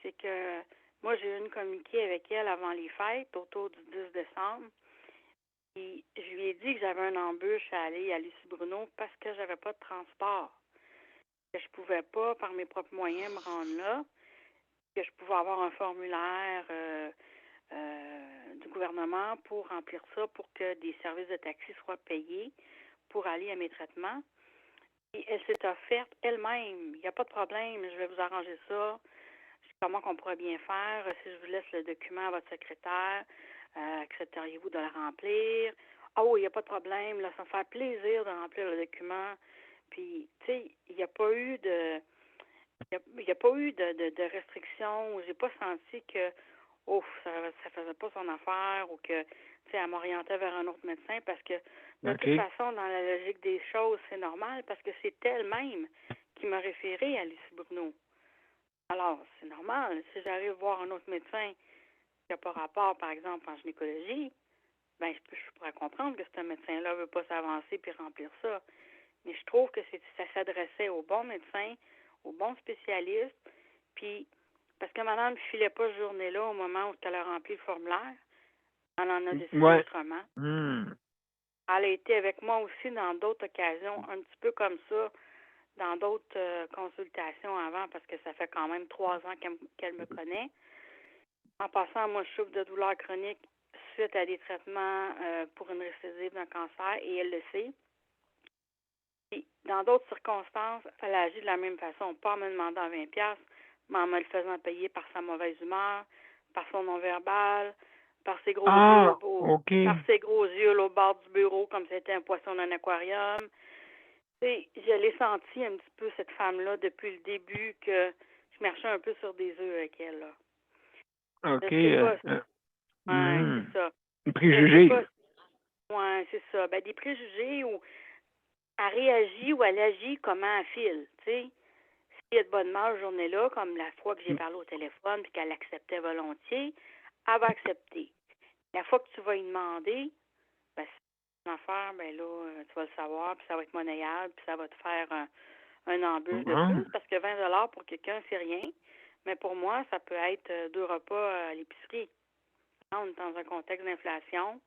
c'est que moi, j'ai eu une communiqué avec elle avant les fêtes, autour du 10 décembre. Et je lui ai dit que j'avais une embûche à aller à Lucie Bruno parce que j'avais pas de transport. Que je pouvais pas, par mes propres moyens, me rendre là. Que je pouvais avoir un formulaire du gouvernement pour remplir ça, pour que des services de taxi soient payés pour aller à mes traitements. Et elle s'est offerte elle-même. Il n'y a pas de problème, je vais vous arranger ça. Comment qu'on pourrait bien faire? Si je vous laisse le document à votre secrétaire, accepteriez-vous de le remplir? Ah oui, il n'y a pas de problème, là, ça me fait plaisir de remplir le document. Puis, tu sais, il n'y a pas eu de... Il n'y a pas eu de restrictions. J'ai pas senti que ça faisait pas son affaire ou que elle m'orientait vers un autre médecin parce que de toute façon, dans la logique des choses, c'est normal parce que c'est elle-même qui m'a référé à Lucie Bruno. Alors, c'est normal. Si j'arrive voir un autre médecin qui n'a pas rapport, par exemple, en gynécologie, ben je pourrais comprendre que ce médecin-là ne veut pas s'avancer puis remplir ça. Mais je trouve que ça s'adressait au bon médecin, au bon spécialiste, puis parce que madame ne filait pas cette journée-là au moment où elle a rempli le formulaire, elle en a décidé autrement. Elle a été avec moi aussi dans d'autres occasions, un petit peu comme ça, dans d'autres consultations avant, parce que ça fait quand même 3 ans qu'elle me connaît. En passant, moi, je souffre de douleurs chroniques suite à des traitements pour une récidive d'un cancer, et elle le sait. Et dans d'autres circonstances, elle a agi de la même façon, pas en me demandant 20$, mais en me le faisant payer par sa mauvaise humeur, par son non-verbal, par ses gros yeux, par ses gros yeux là, au bord du bureau, comme si c'était un poisson dans un aquarium. Et je l'ai senti un petit peu, cette femme-là, depuis le début, que je marchais un peu sur des œufs avec elle. Là. OK. C'est ça. Des préjugés. Oui, c'est ça. Ben, des préjugés où elle réagit ou elle agit comment elle file, tu sais. S'il y a de bonne humeur cette journée-là, comme la fois que j'ai parlé au téléphone puis qu'elle acceptait volontiers, elle va accepter. La fois que tu vas lui demander, ben, c'est une affaire, ben là, tu vas le savoir, puis ça va être monnayable, puis ça va te faire un embûche de plus, parce que 20$ pour quelqu'un, c'est rien. Mais pour moi, ça peut être 2 repas à l'épicerie. Là, on est dans un contexte d'inflation.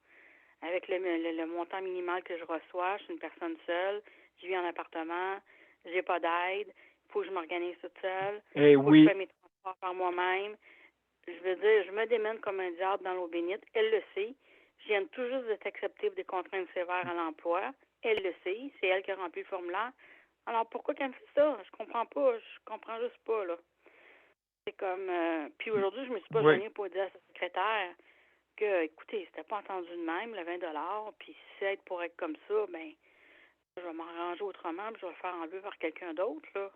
Avec le montant minimal que je reçois, je suis une personne seule, je vis en appartement, j'ai pas d'aide, il faut que je m'organise toute seule, il faut que je fasse mes transports par moi-même. je veux dire, je me démène comme un diable dans l'eau bénite. Elle le sait. Je viens tout juste d'être acceptée pour des contraintes sévères à l'emploi. Elle le sait. C'est elle qui a rempli le formulaire. Alors, pourquoi qu'elle me fait ça? Je comprends pas. Je comprends juste pas, là. C'est comme... puis aujourd'hui, je me suis pas Oui. gênée pour dire à sa secrétaire que, écoutez, c'était pas entendu de même, le 20 puis si c'est pour être comme ça, ben je vais m'arranger autrement, puis je vais le faire enlever par quelqu'un d'autre, là.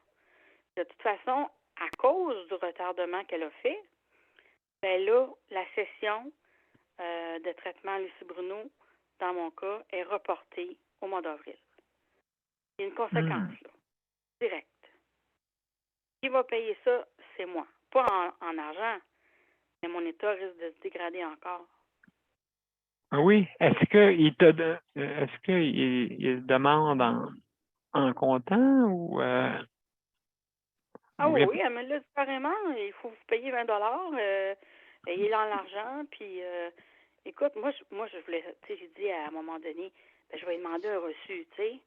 De toute façon, à cause du retardement qu'elle a fait, ben là, la session de traitement Lucie Bruno, dans mon cas, est reportée au mois d'avril. Il y a une conséquence, là, directe. Qui va payer ça? C'est moi. Pas en argent, mais mon état risque de se dégrader encore. Ah oui. Est-ce qu'il demande en comptant ou Ah oui, elle me l'a dit carrément. Il faut vous payer 20 ayez-le en l'argent. Puis, écoute, moi, je voulais, tu sais, j'ai dit à un moment donné, ben, je vais demander un reçu, tu sais.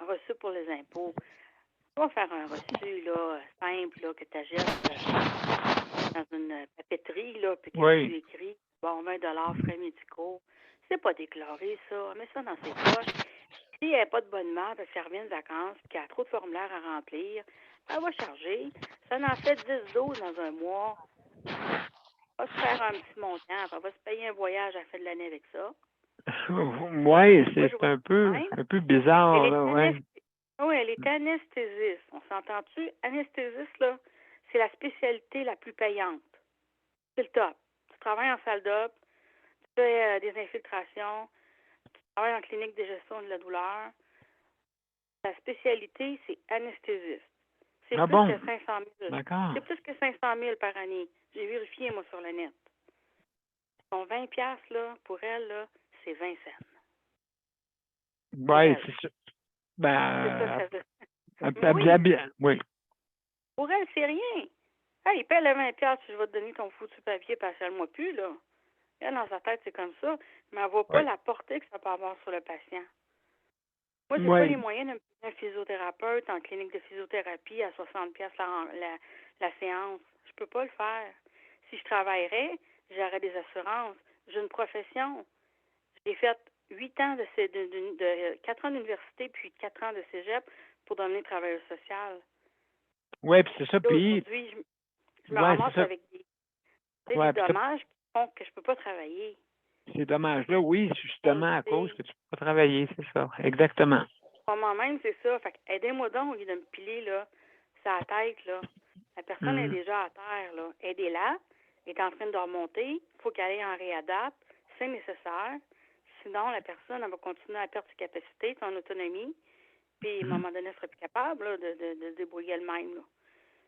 Un reçu pour les impôts. On va faire un reçu, là, simple, là, que tu achètes dans une papeterie, là, puis que tu écris, bon, 20 frais médicaux. C'est pas déclaré, ça. Mets ça dans ses poches. Si elle n'a pas de bonne mère, parce qu'elle revient de vacances, puis qu'elle a trop de formulaires à remplir, elle va charger. Ça en fait 10-12 dans un mois. Elle va se faire un petit montant. Elle va se payer un voyage à la fin de l'année avec ça. Oui, c'est un peu bizarre, là, ouais. Oui, elle est anesthésiste. On s'entend-tu? Anesthésiste, là, c'est la spécialité la plus payante. C'est le top. Tu travailles en salle d'op, tu fais des infiltrations, tu travailles en clinique de gestion de la douleur. La spécialité, c'est anesthésiste. C'est plus que 500 000. D'accord. C'est plus que 500 000 par année. J'ai vérifié, moi, sur le net. Son 20 $, là, pour elle, là, c'est 20 cents. Oui, c'est ça. Ben, oui. Pour elle, c'est rien. Hey, paie le 20 $, je vais te donner ton foutu papier, passe-le-moi plus, là. Elle, dans sa tête, c'est comme ça, mais elle ne voit pas la portée que ça peut avoir sur le patient. Moi, j'ai pas les moyens de me payer un physiothérapeute en clinique de physiothérapie à 60 $ la séance. Je peux pas le faire. Si je travaillerais, j'aurais des assurances. J'ai une profession. J'ai fait 8 ans 4 ans d'université puis 4 ans de cégep pour devenir travailleur social. Oui, puis c'est ça. Puis aujourd'hui, je me ramasse avec des dommages qui font que je peux pas travailler. Ces dommages-là, oui, justement à cause que tu peux pas travailler, c'est ça. Exactement. Pour moi-même, c'est ça. Fait aidez-moi donc au lieu de me piler, là, sa tête, là. La personne est déjà à terre, là. Aidez-la. Elle est en train de remonter. Il faut qu'elle aille en réadapte. C'est nécessaire. Sinon, la personne, elle va continuer à perdre ses capacités, son autonomie. Puis, à un moment donné, elle sera plus capable, là, de se débrouiller elle-même, là.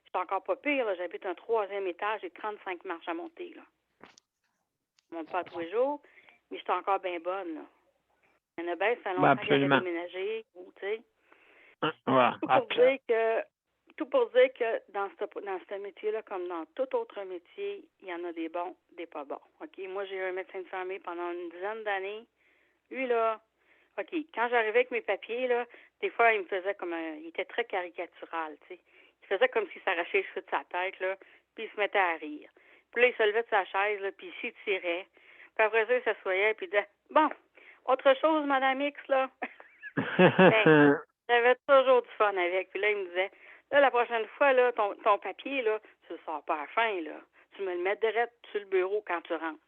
C'est encore pas pire, là. J'habite un 3e étage, j'ai 35 marches à monter, là. Je monte pas tous les jours, mais je suis encore bien bonne, là. Il y en a bien, ça longtemps qu'elle a déménagé, tu sais. Tout pour dire que dans ce métier-là, comme dans tout autre métier, il y en a des bons, des pas bons. OK? Moi, j'ai eu un médecin de famille pendant une dizaine d'années. Lui, là, OK, quand j'arrivais avec mes papiers, là, des fois, il me faisait comme il était très caricatural, tu sais. Il faisait comme s'il s'arrachait les cheveux de sa tête, là, puis il se mettait à rire. Puis là, il se levait de sa chaise, là, puis il s'étirait. Puis après ça, il s'assoyait, puis il disait, bon, autre chose, Madame X, là. Ben, j'avais toujours du fun avec. Puis là, il me disait, là, la prochaine fois, là, ton papier, là, tu le sors pas à la fin, là. Tu me le mets direct sur le bureau quand tu rentres.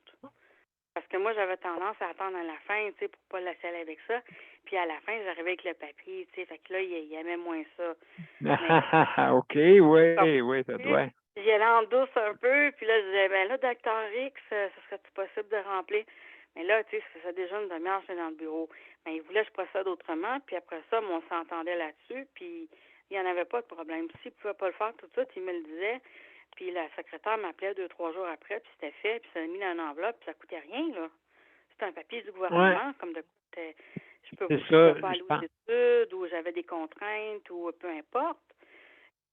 Parce que moi, j'avais tendance à attendre à la fin, tu sais, pour pas laisser aller avec ça. Puis à la fin, j'arrivais avec le papier, tu sais. Fait que là, il aimait moins ça. Mais, OK, oui, ça doit. J'y allais en douce un peu. Puis là, je disais, ben là, Dr. X, ça serait-tu possible de remplir? Mais là, tu sais, ça faisait déjà une demi-heure, j'étais dans le bureau. Mais il voulait que je procède autrement. Puis après ça, on s'entendait là-dessus. Puis il n'y en avait pas de problème. S'il ne pouvait pas le faire tout de suite, il me le disait. Puis la secrétaire m'appelait 2-3 jours après, puis c'était fait, puis ça a mis dans une enveloppe, puis ça coûtait rien, là. C'était un papier du gouvernement, comme de quoi je peux pas aller aux études, ou j'avais des contraintes, ou peu importe.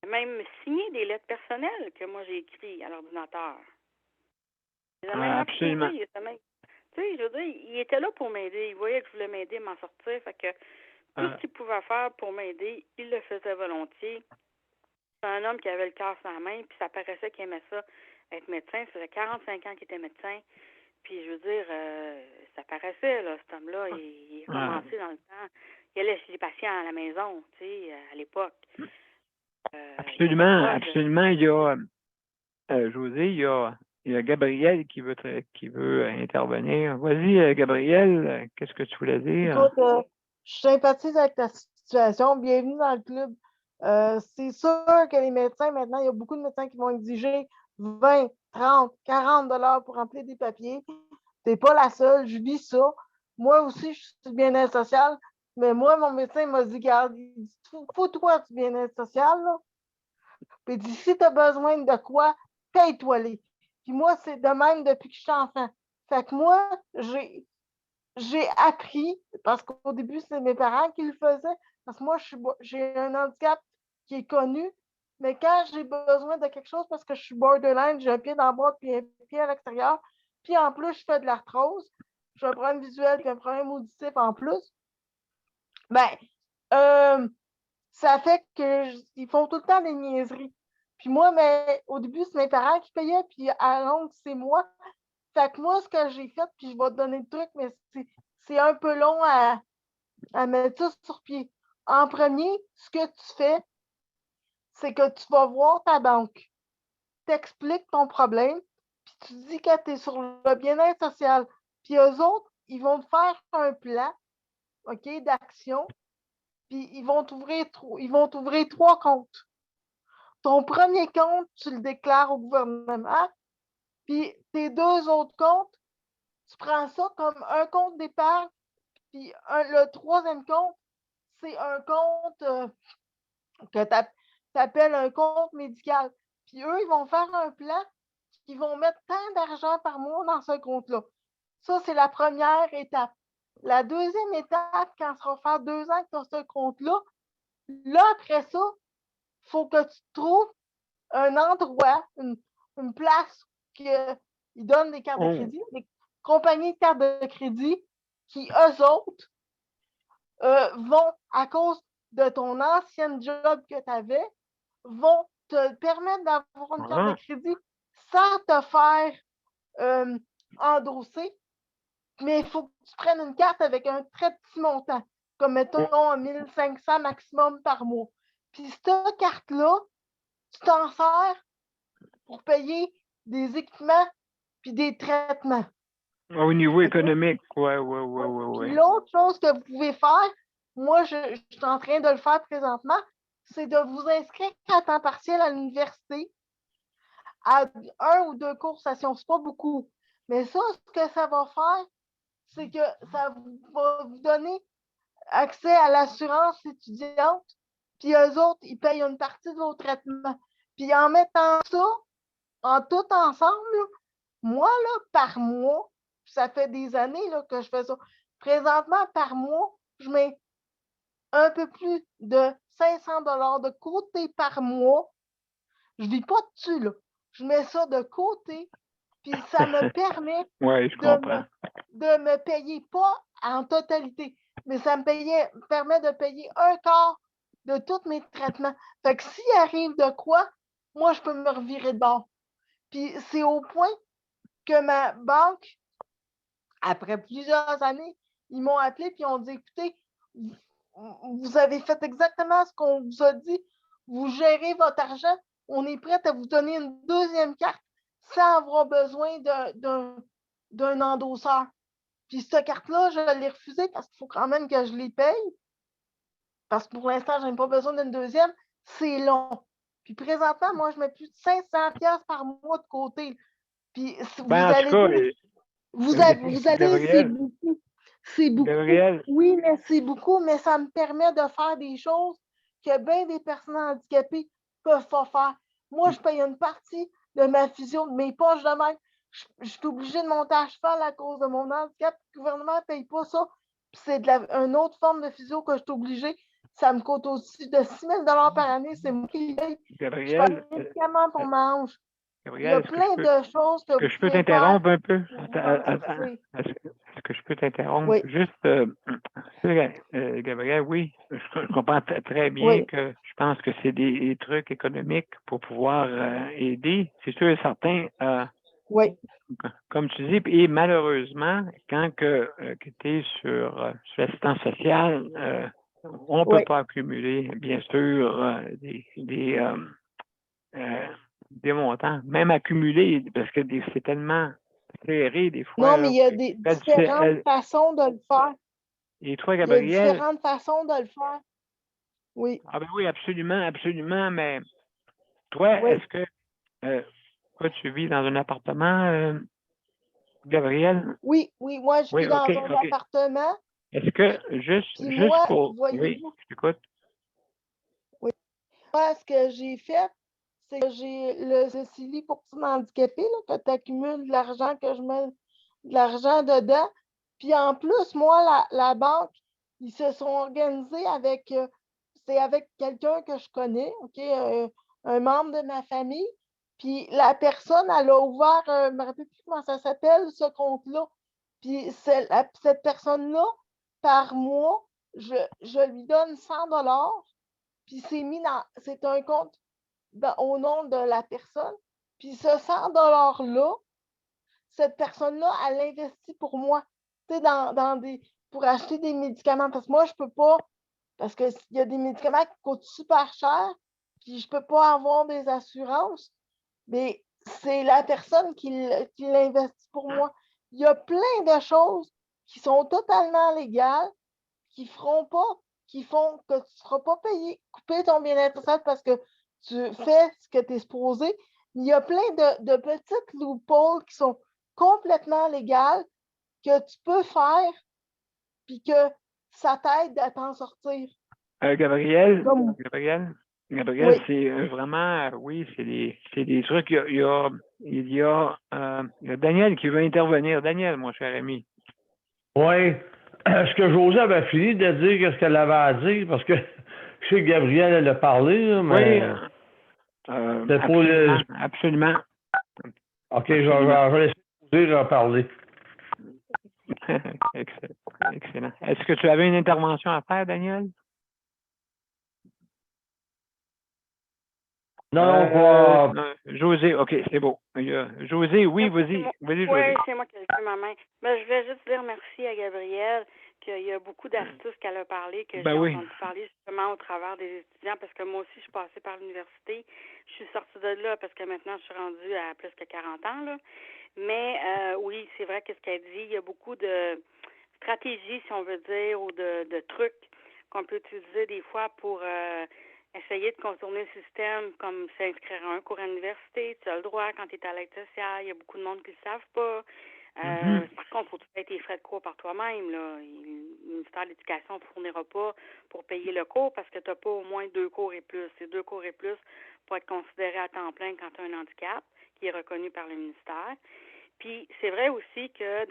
Même signer des lettres personnelles que moi j'ai écrites à l'ordinateur. Absolument. Tu sais, je veux dire, il était là pour m'aider. Il voyait que je voulais m'aider à m'en sortir. Fait que tout ce qu'il pouvait faire pour m'aider, il le faisait volontiers. C'est un homme qui avait le cœur sur la main, puis ça paraissait qu'il aimait ça, être médecin. Ça faisait 45 ans qu'il était médecin. Puis, je veux dire, ça paraissait, là, cet homme-là. Il a commencé dans le temps. Il allait chez les patients à la maison, tu sais, à l'époque. Absolument, absolument. Il y a, José, il y a Gabriel qui veut intervenir. Vas-y, Gabriel, qu'est-ce que tu voulais dire? Écoute, je sympathise avec ta situation. Bienvenue dans le club. C'est sûr que les médecins, maintenant, il y a beaucoup de médecins qui vont exiger 20, 30, 40 $ pour remplir des papiers. T'es pas la seule, je vis ça. Moi aussi, je suis bien-être social, mais moi, mon médecin m'a dit, garde, faut-toi du bien-être social, là. Puis il dit, si tu as besoin de quoi, paye-toi les. Puis moi, c'est de même depuis que je suis enfant. Fait que moi, j'ai appris, parce qu'au début, c'est mes parents qui le faisaient, parce que moi, j'ai un handicap qui est connu, mais quand j'ai besoin de quelque chose, parce que je suis borderline, j'ai un pied dans le bas puis un pied à l'extérieur, puis en plus, je fais de l'arthrose, j'ai un problème visuel puis un problème auditif en plus, ben, ça fait qu'ils font tout le temps des niaiseries. Puis moi, mais au début, c'est mes parents qui payaient, puis à longue, c'est moi. Fait que moi, ce que j'ai fait, puis je vais te donner le truc, mais c'est un peu long à mettre ça sur pied. En premier, ce que tu fais, c'est que tu vas voir ta banque. T'expliques ton problème, puis tu dis que tu es sur le bien-être social. Puis eux autres, ils vont te faire un plan, OK, d'action, puis ils vont t'ouvrir 3 comptes. Ton premier compte, tu le déclares au gouvernement, puis tes 2 autres comptes, tu prends ça comme un compte d'épargne, puis le 3e compte, c'est un compte que tu appelles un compte médical. Puis eux, ils vont faire un plan, ils vont mettre tant d'argent par mois dans ce compte-là. Ça, c'est la première étape. La deuxième étape, quand ça va faire 2 ans que tu as ce compte-là, là, après ça, il faut que tu trouves un endroit, une place qu'ils donnent des cartes de crédit, des compagnies de cartes de crédit qui, eux autres, vont, à cause de ton ancienne job que tu avais, vont te permettre d'avoir une carte de crédit sans te faire endosser. Mais il faut que tu prennes une carte avec un très petit montant, comme mettons 1500 maximum par mois. Puis cette carte-là, tu t'en sers pour payer des équipements puis des traitements. Au niveau économique, ouais. Puis l'autre chose que vous pouvez faire, moi, je suis en train de le faire présentement, c'est de vous inscrire à temps partiel à l'université à 1 ou 2 cours session. C'est pas beaucoup. Mais ça, ce que ça va faire, c'est que ça va vous donner accès à l'assurance étudiante, puis eux autres, ils payent une partie de vos traitements. Puis en mettant ça, en tout ensemble, là, moi, là, par mois, ça fait des années là, que je fais ça. Présentement, par mois, je mets un peu plus de 500 $ de côté par mois. Je ne vis pas dessus, là. Je mets ça de côté, puis ça me permet de me payer, pas en totalité, mais ça me permet de payer un quart de tous mes traitements. Fait que s'il arrive de quoi, moi, je peux me revirer de bord. Puis c'est au point que ma banque, après plusieurs années, ils m'ont appelé et ils ont dit, écoutez, vous avez fait exactement ce qu'on vous a dit, vous gérez votre argent, on est prêt à vous donner une 2e carte sans avoir besoin d'un endosseur. Puis cette carte-là, je l'ai refusée parce qu'il faut quand même que je les paye. Parce que pour l'instant, je n'ai pas besoin d'une 2e. C'est long. Puis présentement, moi, je mets plus de 500 $ par mois de côté. Puis vous allez c'est beaucoup. C'est beaucoup. Gabriel. Oui, mais c'est beaucoup, mais ça me permet de faire des choses que bien des personnes handicapées ne peuvent pas faire. Moi, je paye une partie de ma physio, de mes poches de même. Je suis obligée de monter à cheval à cause de mon handicap. Le gouvernement ne paye pas ça. Puis c'est une autre forme de physio que je suis obligée. Ça me coûte au-dessus de 6 000 $ par année. C'est moi qui paye. Gabriel, je fais des médicaments pour ma hanche. Gabriel, il y a plein de choses que je peux t'interrompre un peu? Est-ce que je peux t'interrompre? Oui. Juste, Gabriel, oui, je comprends très bien Oui. que je pense que c'est des trucs économiques pour pouvoir aider. C'est sûr et certain, Oui. comme tu dis, et malheureusement, quand que tu es sur l'assistance sociale, on ne peut Oui. pas accumuler, bien sûr, des montants, même accumuler, parce que c'est tellement serré des fois. Non, mais Là. il y a des différentes façons de le faire. Et toi, Il y a Gabriel? différentes façons de le faire. Oui. Ah ben oui, absolument, absolument, mais toi, Oui. est-ce que toi, tu vis dans un appartement, Gabriel? Oui, moi, je Oui, vis dans OK, un OK. appartement. Est-ce que Puis juste moi, pour. Oui, voyez-vous, je t'écoute. oui. Moi, ce que j'ai fait, c'est que j'ai le CELI pour personnes handicapées, là, que tu accumules de l'argent, que je mets de l'argent dedans. Puis en plus, moi, la banque, ils se sont organisés avec, c'est avec quelqu'un que je connais, OK, un membre de ma famille. Puis la personne, elle a ouvert, je ne me rappelle plus comment ça s'appelle, ce compte-là. Puis cette personne-là, par mois, je lui donne 100 $, puis c'est un compte au nom de la personne. Puis ce 100 $-là, cette personne-là, elle investit pour moi, tu sais, pour acheter des médicaments. Parce que moi, je peux pas, parce qu'il y a des médicaments qui coûtent super cher, puis je peux pas avoir des assurances, mais c'est la personne qui l'investit pour moi. Il y a plein de choses qui sont totalement légales, qui font que tu ne seras pas payé, couper ton bien-être social parce que tu fais ce que tu es supposé. Il y a plein de petites loopholes qui sont complètement légales que tu peux faire puis que ça t'aide à t'en sortir. Gabriel, Comme, Gabriel, oui. c'est vraiment, oui, c'est des trucs. Il y a Daniel qui veut intervenir. Daniel, mon cher ami. Oui. Est-ce que Josée avait fini de dire ce qu'elle avait à dire? Parce que je sais que Gabriel, elle a parlé, là, mais. Oui, c'est pour le. absolument. OK, je vais laisser Josée parler. Excellent. Est-ce que tu avais une intervention à faire, Daniel? Non, pas. José, OK, c'est beau. José, oui, vas-y, Oui, José. c'est moi qui ai levé ma main. Ben, je voulais juste dire merci à Gabrielle, qu'il y a beaucoup d'astuces qu'elle a parlé, que j'ai entendu parler justement au travers des étudiants, parce que moi aussi, je suis passée par l'université. Je suis sortie de là parce que maintenant, je suis rendue à plus que 40 ans, là. Mais oui, c'est vrai que ce qu'elle dit, il y a beaucoup de stratégies, si on veut dire, ou de trucs qu'on peut utiliser des fois pour essayer de contourner le système, comme s'inscrire à un cours à l'université. Tu as le droit quand tu es à l'aide sociale. Il y a beaucoup de monde qui ne le savent pas. Par contre, il faut que tu payes tes frais de cours par toi-même. Là. Le ministère de l'Éducation ne fournira pas pour payer le cours parce que tu n'as pas au moins 2 cours et plus. C'est 2 cours et plus pour être considéré à temps plein quand tu as un handicap qui est reconnu par le ministère. Puis, c'est vrai aussi que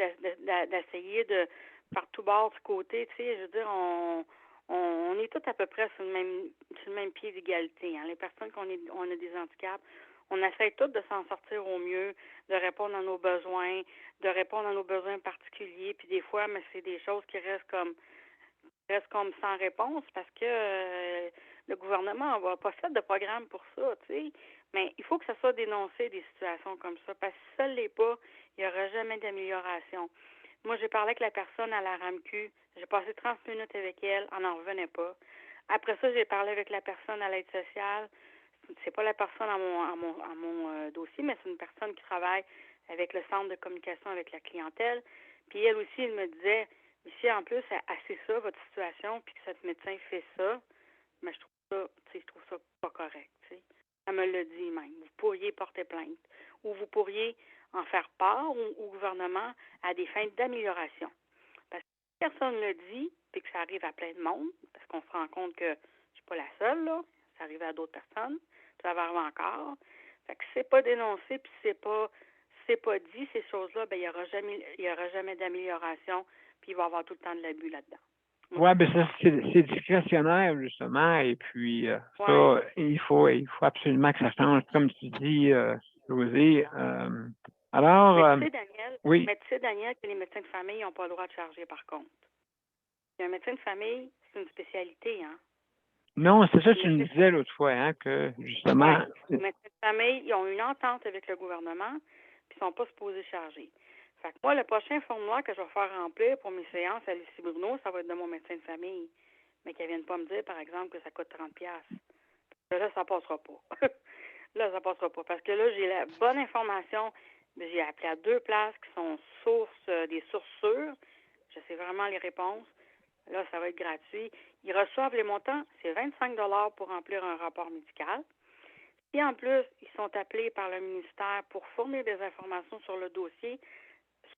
d'essayer de, par tout bord du côté, tu sais, je veux dire, on est tous à peu près sur le même pied d'égalité. Hein. Les personnes on a des handicaps, on essaie tous de s'en sortir au mieux, de répondre à nos besoins, particuliers. Puis des fois, mais c'est des choses qui restent comme sans réponse parce que le gouvernement n'a pas fait de programme pour ça, tu sais. Mais il faut que ça soit dénoncé, des situations comme ça, parce que si ça ne l'est pas, il n'y aura jamais d'amélioration. Moi, j'ai parlé avec la personne à la RAMQ. J'ai passé 30 minutes avec elle. Elle n'en revenait pas. Après ça, j'ai parlé avec la personne à l'aide sociale. C'est pas la personne à mon dossier, mais c'est une personne qui travaille avec le centre de communication avec la clientèle. Puis elle aussi, elle me disait, ici, en plus, c'est ça, votre situation, puis que cette médecin fait ça, mais je trouve ça pas correct, tu sais. Elle me l'a dit même. Vous pourriez porter plainte ou vous pourriez en faire part au gouvernement à des fins d'amélioration. Parce que si personne ne le dit, puis que ça arrive à plein de monde, parce qu'on se rend compte que je suis pas la seule, là, ça arrive à d'autres personnes, ça va arriver encore. Fait que si c'est pas dénoncé, puis c'est pas dit, ces choses-là, ben il y aura jamais d'amélioration, puis il va y avoir tout le temps de l'abus là-dedans. Oui, ben ça, c'est discrétionnaire, justement, et puis ça, il faut absolument que ça change, comme tu dis, José. Alors, mais tu sais, Daniel, que les médecins de famille n'ont pas le droit de charger, par contre. Puis un médecin de famille, c'est une spécialité, hein? Non, c'est ça que tu me disais l'autre fois, hein, que justement. Ouais. Les médecins de famille, ils ont une entente avec le gouvernement, puis ils ne sont pas supposés charger. Fait que moi, le prochain formulaire que je vais faire remplir pour mes séances à Lucie Bruno, ça va être de mon médecin de famille. Mais qu'elle ne vienne pas me dire, par exemple, que ça coûte 30$. Là, ça passera pas. Là, ça passera pas. Parce que là, j'ai la bonne information. J'ai appelé à 2 places qui sont des sources sûres. Je sais vraiment les réponses. Là, ça va être gratuit. Ils reçoivent les montants. C'est 25$ pour remplir un rapport médical. Si en plus, ils sont appelés par le ministère pour fournir des informations sur le dossier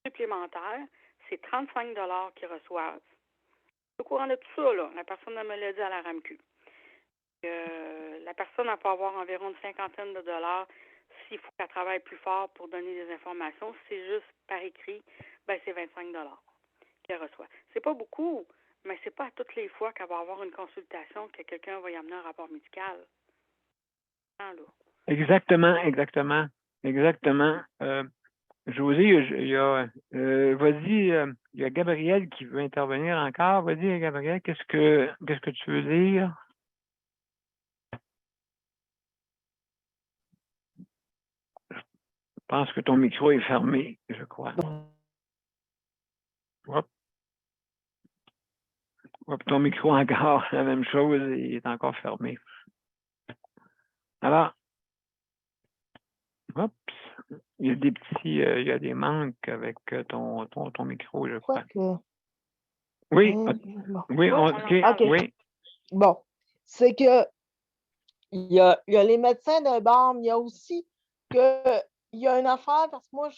supplémentaire, c'est 35$ qu'ils reçoivent. Au courant de tout ça, là, la personne me l'a dit à la RAMQ. La personne va pas avoir environ une cinquantaine de dollars s'il faut qu'elle travaille plus fort pour donner des informations. Si c'est juste par écrit, ben c'est 25$ qu'elle reçoit. C'est pas beaucoup, mais c'est pas à toutes les fois qu'elle va avoir une consultation que quelqu'un va y amener un rapport médical. Exactement. José, vas-y, il y a Gabriel qui veut intervenir encore. Vas-y, Gabriel, qu'est-ce que tu veux dire? Je pense que ton micro est fermé, je crois. Hop, ton micro encore, la même chose, il est encore fermé. Alors, il y a il y a des manques avec ton micro, je crois. Oui, oui. Bon, c'est que il y a les médecins de BARM, il y a aussi il y a une affaire, parce que moi,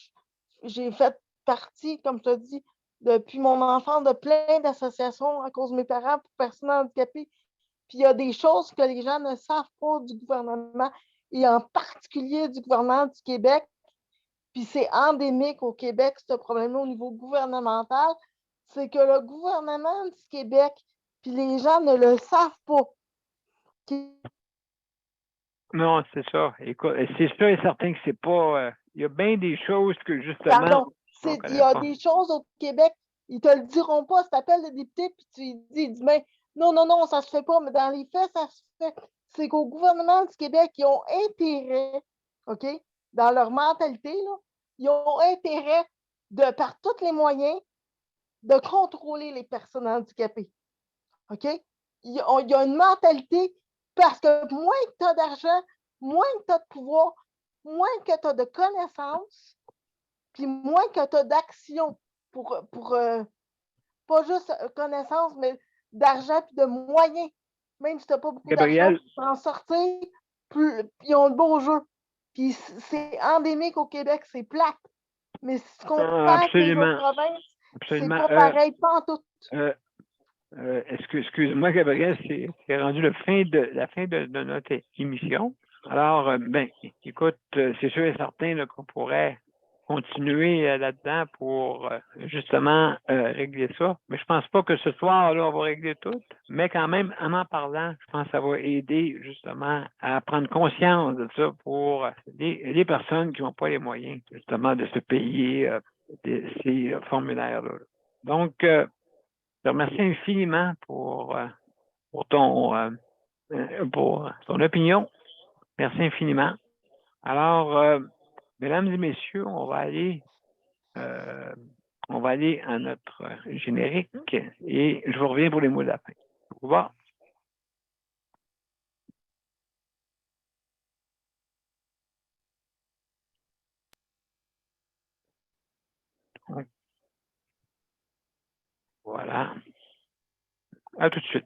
j'ai fait partie, comme je te dis, depuis mon enfance, de plein d'associations à cause de mes parents pour personnes handicapées. Puis il y a des choses que les gens ne savent pas du gouvernement, et en particulier du gouvernement du Québec. Puis c'est endémique au Québec, ce problème-là au niveau gouvernemental. C'est que le gouvernement du Québec, puis les gens ne le savent pas. Non, c'est ça. Écoute, c'est sûr et certain que c'est pas. Il y a bien des choses que justement. Pardon, il y a des choses au Québec, ils te le diront pas. Si tu appelles le député, puis tu lui dis, mais non, ça se fait pas. Mais dans les faits, ça se fait. C'est qu'au gouvernement du Québec, ils ont intérêt, OK, dans leur mentalité, là, ils ont intérêt, par tous les moyens, de contrôler les personnes handicapées. OK? Il y a une mentalité, parce que moins que tu as d'argent, moins que tu as de pouvoir, moins que tu as de connaissances, puis moins que tu as d'action pour pas juste connaissances, mais d'argent puis de moyens. Même si tu n'as pas beaucoup d'argent pour en sortir, ils ont le beau jeu. Puis c'est endémique au Québec, c'est plate. Mais ce qu'on fait avec les autres provinces, c'est pas pareil, pas en tout. Excuse-moi, Gabriel, c'est rendu la fin de notre émission. Alors, écoute, c'est sûr et certain là, qu'on pourrait continuer là-dedans pour justement régler ça. Mais je pense pas que ce soir-là, on va régler tout. Mais quand même, en parlant, je pense que ça va aider justement à prendre conscience de ça pour les personnes qui n'ont pas les moyens justement de se payer ces formulaires-là. Donc, je te remercie infiniment pour ton opinion. Merci infiniment. Alors, mesdames et messieurs, on va aller à notre générique et je vous reviens pour les mots de la fin. Au revoir. Voilà. À tout de suite.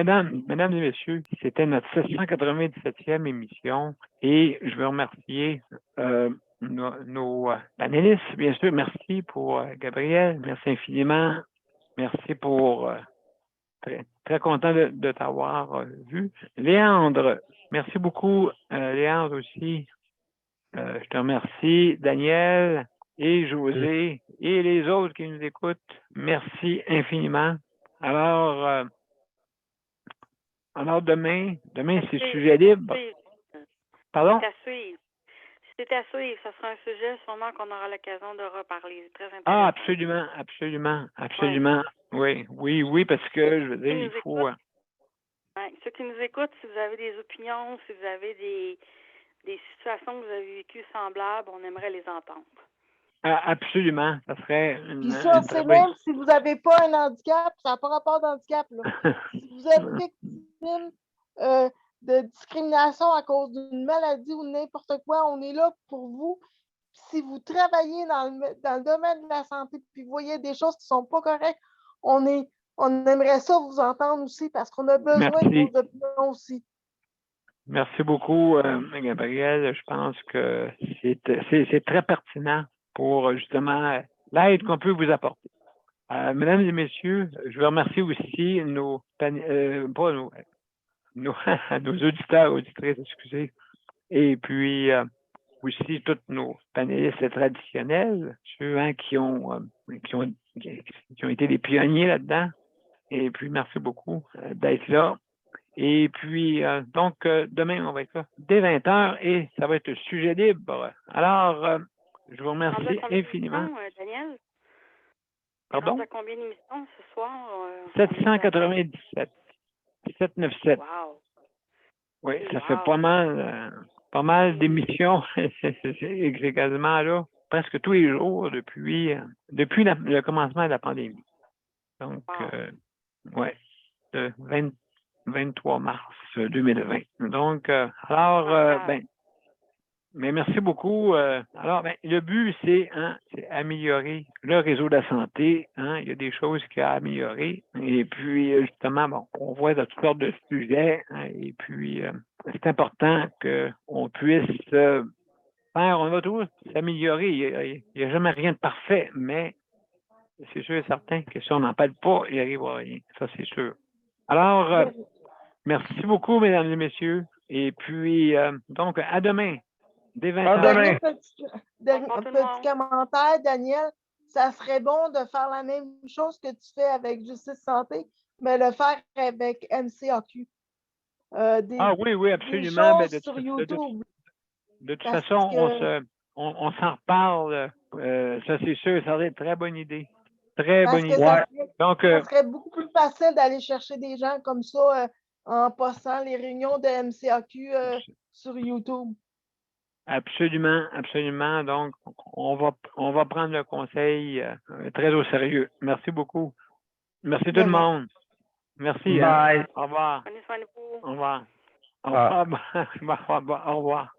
mesdames et messieurs, c'était notre 797e émission et je veux remercier nos panélistes, bien sûr. Merci pour Gabriel, merci infiniment. Merci pour... très, très content de t'avoir vu. Léandre, merci beaucoup, Léandre aussi. Je te remercie, Daniel et José et les autres qui nous écoutent. Merci infiniment. Alors demain, c'est sujet libre. Pardon? C'est à suivre. C'est à suivre. Ça sera un sujet sûrement qu'on aura l'occasion de reparler. C'est très intéressant. Ah, absolument. Oui, parce que, je veux dire, il faut... Ouais, ceux qui nous écoutent, si vous avez des opinions, si vous avez des situations que vous avez vécues semblables, on aimerait les entendre. Absolument. Ça serait Puis ça, c'est même si vous n'avez pas un handicap, ça n'a pas rapport d'handicap. Si vous êtes victime de discrimination à cause d'une maladie ou n'importe quoi, on est là pour vous. Si vous travaillez dans le domaine de la santé puis vous voyez des choses qui ne sont pas correctes, on aimerait ça vous entendre aussi parce qu'on a besoin de vos opinions aussi. Merci beaucoup, Gabriel. Je pense que c'est très pertinent pour justement l'aide qu'on peut vous apporter. Mesdames et messieurs, je veux remercier aussi nos auditeurs, auditrices, excusez, et puis aussi tous nos panélistes traditionnels, ceux qui ont été des pionniers là-dedans. Et puis, merci beaucoup d'être là. Et puis, donc, demain, on va être là dès 20h et ça va être sujet libre. Alors, je vous remercie infiniment. Daniel? Pardon? À combien d'émissions ce soir? 797. 797. Wow. Oui, ça fait pas mal d'émissions. C'est quasiment là, presque tous les jours depuis le commencement de la pandémie. Donc, le 23 mars 2020. Donc, mais merci beaucoup. Le but, c'est améliorer le réseau de la santé. Il y a des choses qu'il y a à améliorer. Et puis, justement, on voit de toutes sortes de sujets. Et puis, c'est important qu'on puisse on va tous s'améliorer. Il n'y a jamais rien de parfait, mais c'est sûr et certain que si on n'en parle pas, il arrive à rien. Ça, c'est sûr. Alors, merci beaucoup, mesdames et messieurs. Et puis, donc, à demain. Dès 20h. Petit commentaire, Daniel. Ça serait bon de faire la même chose que tu fais avec Justice Santé, mais le faire avec MCAQ. Oui, absolument. Des choses sur YouTube. De toute façon, on s'en reparle. Ça, c'est sûr. Ça serait une très bonne idée. Très bonne idée. Ça serait beaucoup plus facile d'aller chercher des gens comme ça en postant les réunions de MCAQ sur YouTube. Absolument. Donc, on va prendre le conseil très au sérieux. Merci beaucoup. Merci tout le monde. Merci. Bye. Au revoir. Prenez soin de vous. Au revoir. Au revoir. Au revoir.